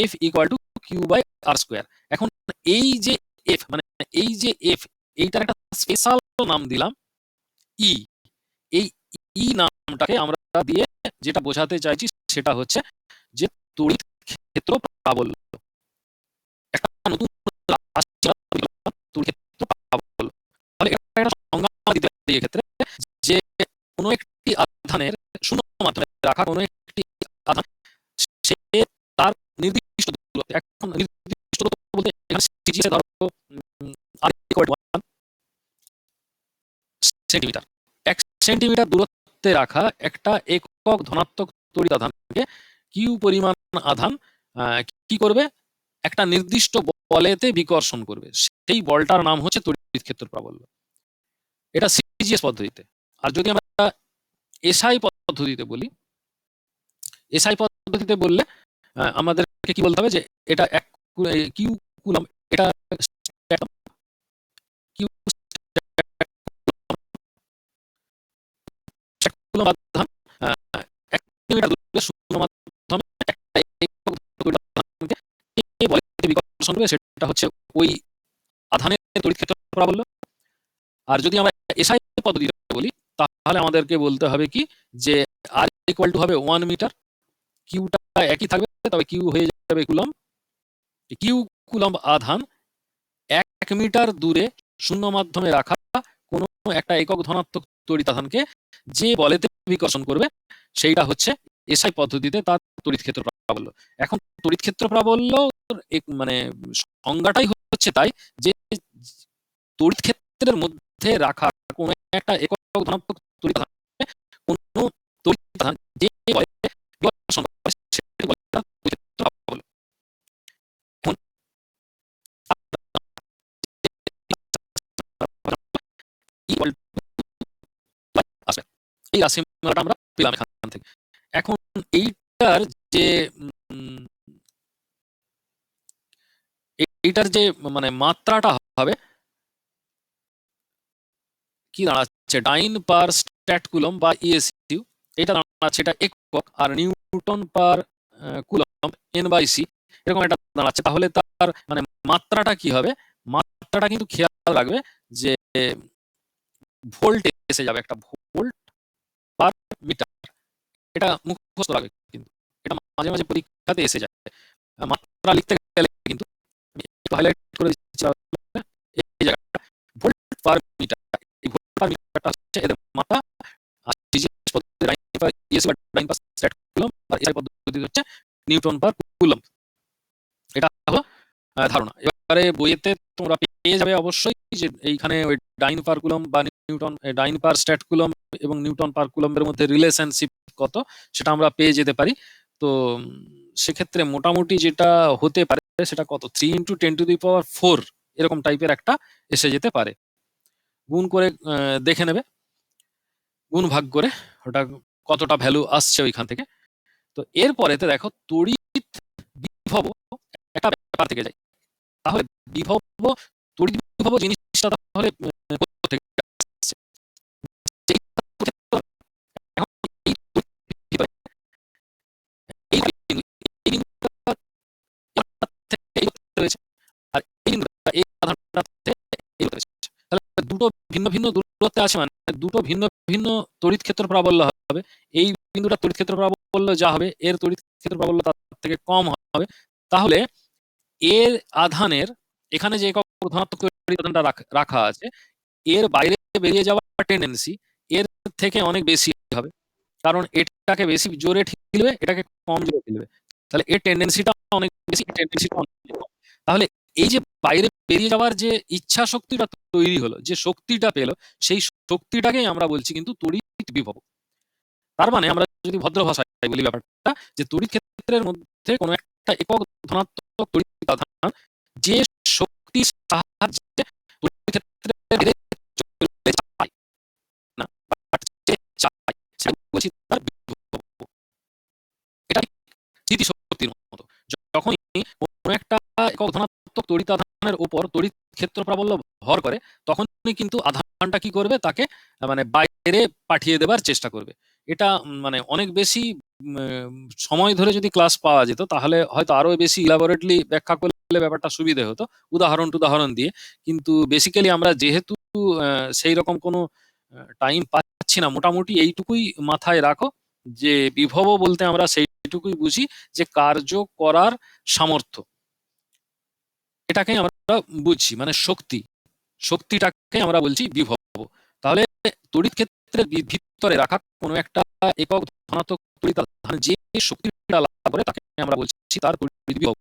F equal to Q by R square. এখন এই যে এফ, মানে এই যে এফ, এইটার একটা স্পেশাল নাম দিলাম ই। এই ই নামটাকে আমরা দিয়ে যেটা বোঝাতে চাইছি সেটা হচ্ছে যে তড়িৎ ক্ষেত্র প্রাবল্য। একটা নতুন তড়িৎ ক্ষেত্র প্রাবল্য। তাহলে একটা সংজ্ঞা দিতে পারি এক্ষেত্রে, যে কোনো একটি আধানের শূন্য মাধ্যমে রাখা কোনো একটি আধান, সে তার নির্দিষ্ট দূরত্ব, এখন নির্দিষ্ট দূরত্ব বলতে এখানে সিজিএস ধরো আর ইকুয়াল টু 1 সেন্টিমিটার, 1 সেন্টিমিটার দূরত্বে রাখা একটা একক ধনাত্মক তড়িৎ আধানকে কিউ পরিমাণ আধান কি করবে, একটা নির্দিষ্ট বলেতে বিকর্ষণ করবে, সেই বলটার নাম হচ্ছে তড়িৎ ক্ষেত্র প্রাবল্য। এটা সিজিএস পদ্ধতিতে। আর যদি আমরা এসআই পদ্ধতিতে বলি, এসআই পদ্ধতিতে বললে আমাদেরকে কি বলতে হবে, যে এটা কিউ কুলম্ব, এটা কিউ কুলম্ব আধান 1 মিটার দূরে শূন্য মাধ্যমে একটা একক তড়িৎ আধানকে যে বলেতে বিকর্ষণ করবে সেটা হচ্ছে ওই আধানের তড়িৎ ক্ষেত্র প্রাবল্য। আর যদি আমরা এসআই পদ্ধতিতে বলি তাহলে আমাদেরকে বলতে হবে কি, যে আর ইকুয়াল টু হবে 1 মিটার, কিউটা একই থাকবে, তবে কিউ হয়ে যাবে কুলম্ব। কিউ কুলম্ব আধান 1 মিটার দূরে শূন্য মাধ্যমে রাখা কোনো একটা একক ধনাত্মক তড়িৎ আধানকে যে বলেতে বিকর্ষণ করবে সেইটা হচ্ছে এসআই পদ্ধতিতে তার তড়িৎ ক্ষেত্র প্রাবল্য। এখন তড়িৎ ক্ষেত্র প্রাবল্য মানে সংজ্ঞাটাই হচ্ছে তাই, যে তড়িৎ ক্ষেত্রের মধ্যে রাখা কোনো একটা একক ধনাত্মক তড়িৎ আধানকে কোনো তড়িৎ আধান যে বলেতে বিকর্ষণ করে সেটাকে বলে তড়িৎ ক্ষেত্র প্রাবল্য। এই রাশিমালাটা আমরা পেলাম এখান থেকে। এখন এই এইটার যে উম, এইটার যে মানে মাত্রাটা হবে কি দাঁড়াচ্ছে ডাইন পার স্ট্যাট কুলম বা ইএসইউ, এটা দাঁড়াচ্ছে এটা একক, আর নিউটন পার কুলম এন/সি এরকম একটা দাঁড়াচ্ছে। তাহলে তার মানে মাত্রাটা কি হবে? মাত্রাটা কিন্তু খেয়াল রাখবে যে ভোল্টে এসে যাবে, একটা ভোল্ট পার মিটার। এটা মুখস্থ রাখবে, কিন্তু এটা মাঝে মাঝে পরীক্ষাতে এসে যায়। মাত্রা লিখতে গেলে কিন্তু হাইলাইট করে দিচ্ছি এই জায়গাটা, ভোল্ট পার মিটার। এই ভোল্ট পার মিটারটা হচ্ছে এদের মাত্রা, আর ডিজিএস পদ্ধতি ডাইন পার ইএসি বা ডাইন পার স্ট্যাট কুলম, আর এসআই পদ্ধতি হচ্ছে নিউটন পার কুলম। এটা হলো ধারণা। এবারে বইয়েতে তোমরা পেয়ে যাবে অবশ্যই যে এইখানে ওই ডাইন পার কুলম বা নিউটন ডাইন পার স্ট্যাট কুলম এবং নিউটন পার কুলমের মধ্যে রিলেশনশিপ কত সেটা আমরা পেয়ে যেতে পারি। তো সেক্ষেত্রে মোটামুটি যেটা হতে পারে সেটা কত 3 × 10⁴ এরকম টাইপের একটা এসে যেতে পারে। গুণ করে দেখে নেবে, গুণ ভাগ করে ওটা কতটা ভ্যালু আসছে ওইখান থেকে। তো এরপরেতে দেখো তড়িৎ বিভব একটা ব্যাপার থেকে যায়। তাহলে বিভব, তড়িৎ বিভব জিনিসটা তাহলে কোথা থেকে আসছে? এখন এই তড়িৎ বিভব, এই বিন্দুটা থেকে এই দূরত্বে রয়েছে, আর এই বিন্দুটা এই আধানটা থেকে এই দূরত্বে রয়েছে। তাহলে দুটো ভিন্ন ভিন্ন দূরত্বে আছে, মানে দুটো ভিন্ন ভিন্ন তড়িৎ ক্ষেত্র প্রাবল্য হবে। এই বিন্দুটা তড়িৎ ক্ষেত্র প্রাবল্য যা হবে, এর তড়িৎ ক্ষেত্র প্রাবল্য তার থেকে কম হবে। তাহলে এর আধানের এখানে যে একক ধনাত্মক তড়িৎ আধানটা রাখা আছে, এর বাইরে বেরিয়ে যাওয়ার টেন্ডেন্সি এর থেকে অনেক বেশি হবে, কারণ এটাকে বেশি জোরে ঠেলবে, এটাকে কম জোরে ঠেলবে। তাহলে এর টেন্ডেন্সিটা অনেক বেশি, টেন্ডেন্সিটা অনেক কম। তাহলে এই যে বাইরে বেরিয়ে যাওয়ার যে ইচ্ছা শক্তিটা তৈরি হলো, যে শক্তিটা পেলো, সেই শক্তিটাকেই আমরা বলছি কিন্তু তড়িৎ বিভব। তার মানে আমরা যদি ভদ্র ভাষায় বলি ব্যাপারটা, যে তড়িৎ ক্ষেত্রের মধ্যে কোনো একটা একক ধনাত্মক তড়িৎ আধান যে শক্তির সাহায্যে তড়িৎ ক্ষেত্রের বাইরে চলে যায় না, বাট যে চায়, সেটা বলছি তার বিভব। এটা স্থিতিশক্তির মতো। যখনই কোনো একটা একক ধনাত্মক তড়িৎ আধানের উপর তড়িৎ ক্ষেত্র প্রাবল্য ভর করে, তখনই কিন্তু আধানটা কি করবে, তাকে মানে বাইরে পাঠিয়ে দেবার চেষ্টা করবে। এটা মানে অনেক বেশি সময় ধরে যদি ক্লাস পাওয়া যেত, তাহলে হয়তো আরো বেশি ইলাবোরেটলি ব্যাখ্যা করলে ব্যাপারটা সুবিধে হতো, উদাহরণ দিয়ে। কিন্তু বেসিক্যালি আমরা যেহেতু সেই রকম কোনো টাইম পাচ্ছি না, মোটামুটি এইটুকুই মাথায় রাখো যে বিভব বলতে আমরা সেইটুকুই বুঝি যে কার্য করার সামর্থ্য, এটাকেই আমরা বুঝছি, মানে শক্তিটাকে আমরা বলছি বিভব। তাহলে তড়িৎ ক্ষেত্রের ভিতরে রাখা কোনো একটা একক ধনাত্মক তড়িৎ আধান যে শক্তিটা লাভ করে, তাকে আমরা বলছি তার তড়িৎ বিভব।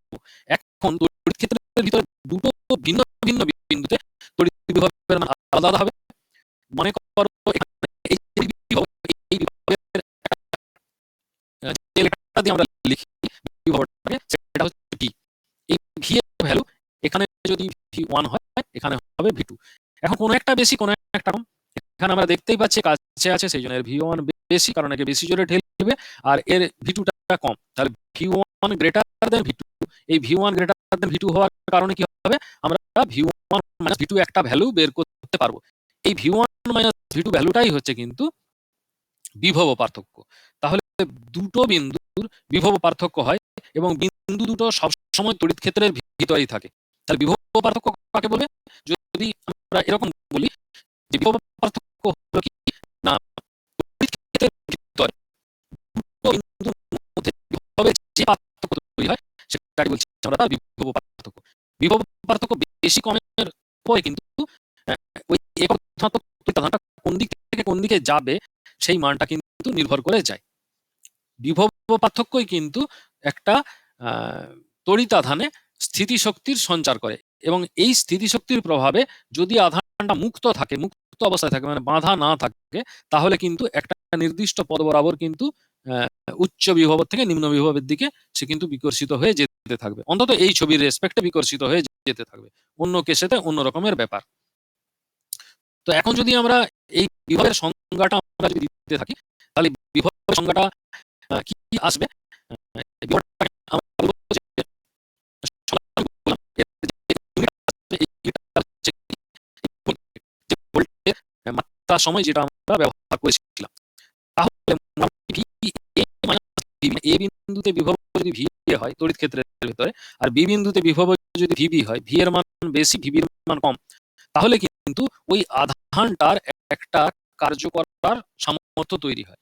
এখন তড়িৎ ক্ষেত্রের ভিতরে দুটো ভিন্ন ভিন্ন বিন্দুতে তড়িৎ বিভবের মান আলাদা আলাদা হবে। মনে করো এখানে এই যে বিভব, এই বিভবের যে লেখাটা দিয়ে আমরা লিখি বিভবটাকে, সেটা হচ্ছে ভি। এই ভি এর ভ্যালু এখানে যদি V1 হয়, এখানে হবে V2। এখন কোনো একটা বেশি, কোনো একটা কম, এখানে আমরা দেখতেই পাচ্ছি কাছে আছে, সেই জন্য এর V1 বেশি, কারণ একে বেশি জোরে ঠেলবে, আর এর V2টা কম। তাহলে V1 গ্রেটার দেন V2। এই V1 গ্রেটার দেন V2 হওয়ার কারণে কি হবে, আমরা V1 মাইনাস V2 একটা ভ্যালু বের করতে পারবো। এই V1 মাইনাস V2 ভ্যালুটাই হচ্ছে কিন্তু বিভব পার্থক্য। তাহলে দুটো বিন্দুর বিভব পার্থক্য হয়, এবং বিন্দু দুটো সবসময় তড়িৎ ক্ষেত্রের ভিতরেই থাকে। তাহলে বিভব পার্থক্য কাকে বলবে? যদি আমরা এরকম বলি যে বিভব পার্থক্য হলো কি না, তড়িৎ ক্ষেত্রের ভিতরে দুটো বিন্দুর মধ্যে বিভবের যে পার্থক্য তৈরি হয়, সেটাকে বলছি আমরা তার বিভব পার্থক্য। বিভব পার্থক্য বেশি কমের পরে কিন্তু ওই একক ধনাত্মক তড়িৎ আধানটা কোন দিক থেকে কোন দিকে যাবে সেই মানটা কিন্তু নির্ভর করে যায়। বিভব পার্থক্যই কিন্তু একটা তড়িৎ আধানে স্থিতিশক্তির সঞ্চার করে, এবং এই স্থিতিশক্তির প্রভাবে যদি আধানটা মুক্ত অবস্থায় থাকে, মানে বাঁধা না থাকে, তাহলে কিন্তু একটা নির্দিষ্ট পদ বরাবর কিন্তু উচ্চ বিভব থেকে নিম্ন বিভবের দিকে সে কিন্তু বিকর্ষিত হয়ে যেতে থাকবে, অন্তত এই ছবির রেসপেক্টে বিকর্ষিত হয়ে যেতে থাকবে। অন্য কেসেতে অন্য রকমের ব্যাপার। তো এখন যদি আমরা এই বিভবের সংজ্ঞাটা আমরা যদি দিতে থাকি, তাহলে বিভবের সংজ্ঞাটা কি আসবে? লেখার সময় যেটা আমরা ব্যবহার করেছিলাম। তাহলে মোটামুটি VA মাইনাস VB, এ বিন্দুতে বিভব যদি VA হয় তড়িৎ ক্ষেত্রের ভিতরে, আর বি বিন্দুতে বিভব যদি VB হয়, ভি এর মান বেশি VB এর মান কম, তাহলে কিন্তু ওই আধানটার একটা কার্য করার সামর্থ্য তৈরি হয়।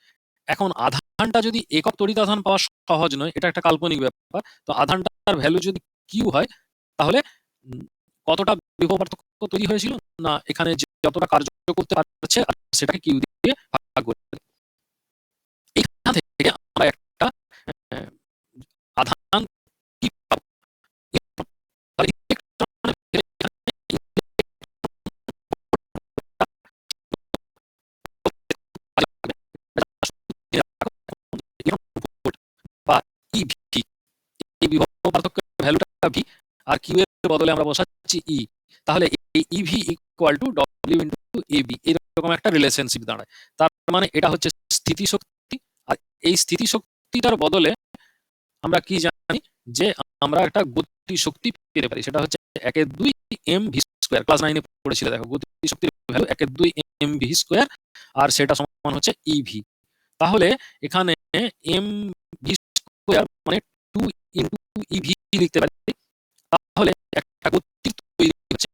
এখন আধানটা যদি একক তড়িৎ আধান পাওয়া সহজ নয়, এটা একটা কাল্পনিক ব্যাপার। তো আধানটার ভ্যালু যদি কিউ হয়, তাহলে কতটা বিভব পার্থক্য তৈরি হয়েছিল না, এখানে যতটা কার্য করতে পারছে সেটাকে কিউ দিয়ে ভাগ করে দেবে। এখান থেকে আমরা একটা আধান কি পাবো, বা ইভি, এই বিভব পার্থক্যের ভ্যালুটা ভি, আর কিউ এর বদলে আমরা বসাচ্ছি ই। তাহলে এই EV equal to W into AB, এরকম একটা রিলেশনশিপ দাঁড়ায়। তার মানে এটা হচ্ছে স্থিতিশক্তি, আর এই স্থিতিশক্তিটার বদলে আমরা কি জানি যে আমরা একটা গতি শক্তি পেতে পারি, সেটা হচ্ছে 1/2 mv স্কয়ার। ক্লাস 9 এ পড়েছিল, দেখো গতি শক্তির ভ্যালু 1/2 mv স্কয়ার, আর সেটা সমান হচ্ছে ইভি। তাহলে এখানে mv স্কয়ার মানে 2 ইনটু ইভি লিখতে পারি। তাহলে একটা গতি তৈরি হচ্ছে,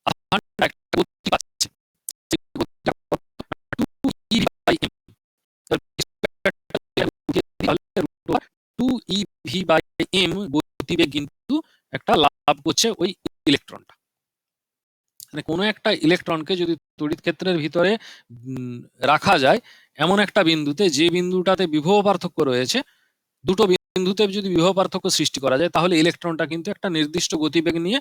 আধানটা একটা গতি পাচ্ছে, সেই গতিটা 2 ev বাই m, তাহলে 2 ev বাই m গতিবেগ কিন্তু একটা লাভ করছে ওই ইলেকট্রনটা। মানে কোনো একটা ইলেকট্রনকে যদি তড়িৎ ক্ষেত্রের ভিতরে রাখা যায় এমন একটা বিন্দুতে, যে বিন্দুটাতে বিভব পার্থক্য রয়েছে, দুটো বিন্দুতে যদি বিভব পার্থক্য সৃষ্টি করা যায়, তাহলে ইলেকট্রনটা কিন্তু একটা নির্দিষ্ট গতিবেগ নিয়ে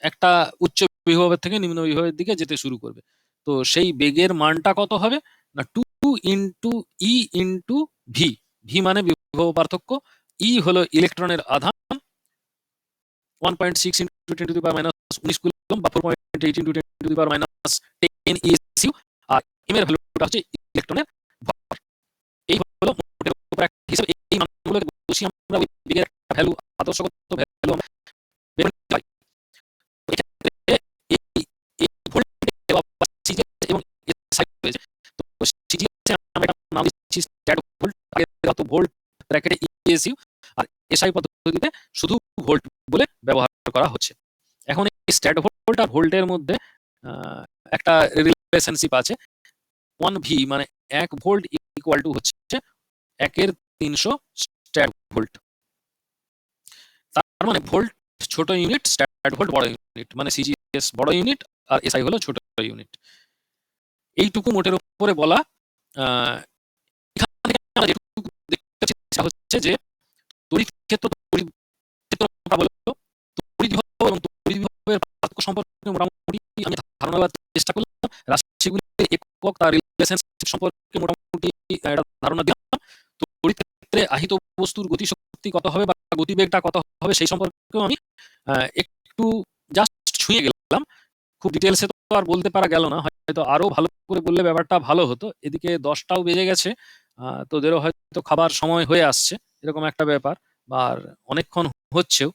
একটা উচ্চ বিভবের থেকে নিম্ন বিভবের দিকে যেতে শুরু করবে। তো সেই বেগের মানটা কত হবে না, 2 into E into V. V মানে বিভব পার্থক্য, ই হলো ইলেকট্রনের আধান 1.6 into 10 to the power minus 19 coulomb বা 4.8 into 10 to the power minus 10 ESU, আর এম এর ভ্যালুটা হচ্ছে ইলেকট্রনের ভর। এই হলো মোটের উপর একটা হিসাব। এই মানগুলোকে বসিয়ে আমরা ওই বেগের একটা ভ্যালু, আদর্শগত ভ্যালু আমরা বের করতে পারি। এক্ষেত্রে এই ভোল্টেজ বা সিজিএস এবং এসআই রয়েছে। তো সিজিএস এ আমরা একটা নাম দিচ্ছি স্ট্যাট ভোল্ট, আগে হতো ভোল্ট ব্র্যাকেটে ইএসইউ, আর এসআই পদ্ধতিতে শুধু ভোল্ট বলে ব্যবহার করা হচ্ছে। এখন এই স্ট্যাট ভোল্ট আর ভোল্টের মধ্যে একটা রিলেশনশিপ আছে। 1 ভি মানে 1 ভোল্ট ইকুয়াল টু হচ্ছে 1/300 স্ট্যাট ভোল্ট। তার মানে ভোল্ট ছোট ইউনিট, স্ট্যাট ভোল্ট বড় ইউনিট, মানে সিজিএস বড় ইউনিট আর এসআই হলো ছোট ইউনিট। এইটুকু মোটের উপরে বলা। এখান থেকে আমরা যেটুকু দেখতে পাচ্ছি সেটা হচ্ছে যে তড়িৎ ক্ষেত্র, তড়িৎ ক্ষেত্রটা বলল, তড়িৎ বিভব এবং তড়িৎ বিভবের পার্থক্য সম্পর্কে মোটামুটি আমি ধারণা দেওয়ার চেষ্টা করলাম। রাশিগুলির একক, তার রিলেশনশিপ সম্পর্কে মোটামুটি একটা ধারণা দিলাম। তড়িৎ ক্ষেত্রে আহিত বস্তুর গতিশক্তি কত হবে বা গতিবেগটা কত হবে সেই সম্পর্কেও আমি একটু জাস্ট ছুঁয়ে গেলাম। খুব ডিটেলসে তো আর বলতে পারা গেল না, হয়তো আরো ভালো করে বললে ব্যাপারটা ভালো হতো। এদিকে 10টাও বেজে গেছে, তোদেরও হয়তো খাবার সময় হয়ে আসছে, এরকম একটা ব্যাপার, আর অনেকক্ষণ হচ্ছেও।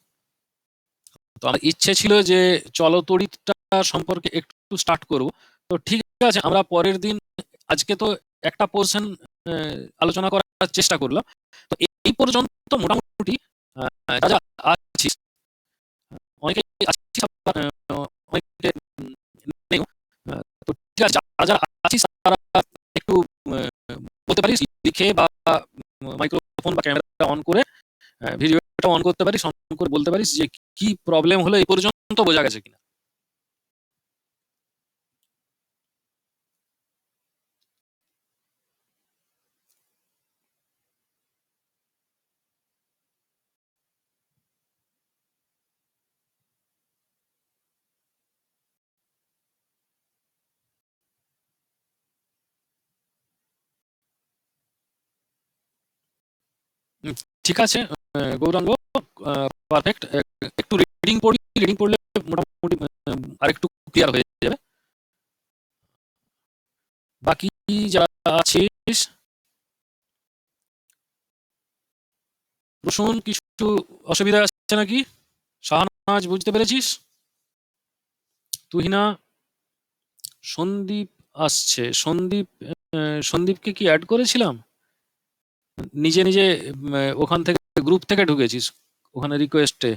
তো আমার ইচ্ছে ছিল যে চলতড়িৎটা সম্পর্কে একটু স্টার্ট করব। তো ঠিক আছে, আমরা পরের দিন, আজকে তো একটা পোর্শন আলোচনা করার চেষ্টা করলাম। তো এই পর্যন্ত মোটামুটি যা যা আছিস, অনেকে আছিস আবার অনেকে নেই। তো ঠিক আছে, যারা যারা আছিস তারা একটু বলতে পারিস লিখে বা মাইক্রোফোন বা ক্যামেরা অন করে, ভিডিওটা অন করতে পারিস, অন করে বলতে পারিস যে কি প্রবলেম হলো, এই পর্যন্ত বোঝা গেছে কিনা। ঠিক আছে গৌরাঙ্গ, পারফেক্ট। একটু রিডিং পড়ি, রিডিং পড়লে মোটামুটি আরেকটু ক্লিয়ার হয়ে যাবে। বাকি যারা আছিস, প্রসূন কিছু অসুবিধা আছে নাকি? শাহনাজ বুঝতে পেরেছিস? তুহিনা? সন্দীপ আসছে। সন্দীপকে কি অ্যাড করেছিলাম? নিজে নিজে ওখান থেকে গ্রুপ থেকে ঢুকেছিস ওখানে রিকোয়েস্টে?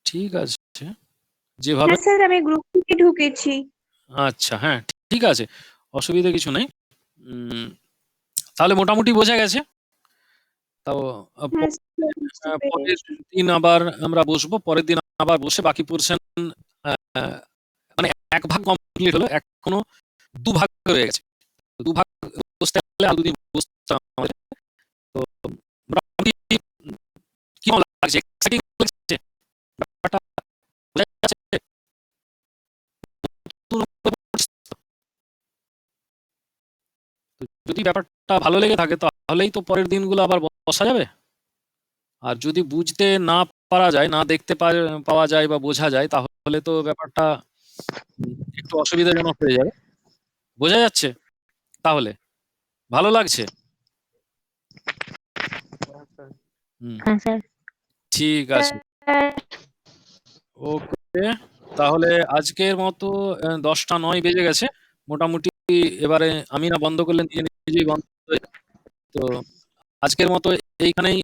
ঠিক আছে, যেভাবে। হ্যাঁ স্যার, আমি গ্রুপ থেকে ঢুকেছি। আচ্ছা, হ্যাঁ, ঠিক আছে, অসুবিধা কিছু নেই। তাহলে মোটামুটি বোঝা গেছে। তাও হ্যাঁ স্যার, বুঝতে পরের পেরেছি। দিন আবার আমরা বসবো, পরের দিন আবার বসে বাকি পোর্শন, মানে এক ভাগ কমপ্লিট হলো, এখনো দুভাগ রয়ে গেছে। দুভাগ বসতে গেলে আর দুদিন বসতে হবে। তো মোটামুটি কেমন লাগছে? এক্সাইটিং লাগছে ব্যাপারটা? বোঝা যাচ্ছে? যদি ব্যাপারটা ভালো লেগে থাকে তাহলেই তো পরের দিনগুলো আবার বসা যাবে। আর যদি বুঝতে না পারা যায়, না দেখতে পাওয়া যায় বা বোঝা যায়, তাহলে তো ব্যাপারটা একটু অসুবিধাজনক হয়ে যাবে। বোঝা যাচ্ছে? তাহলে ভালো লাগছে? হ্যাঁ স্যার। হ্যাঁ স্যার। ঠিক আছে, ওকে। তাহলে আজকের মতো 10টা 9 বেজে গেছে মোটামুটি। এবারে আমি না বন্ধ করলে নিজে নিজেই বন্ধ হয়ে যাবে। তো আজকের মতো এইখানেই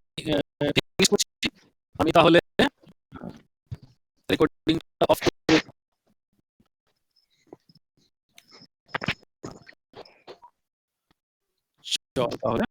finish করছি। আমি তাহলে রেকর্ডিংটা অফ করে চল তাহলে।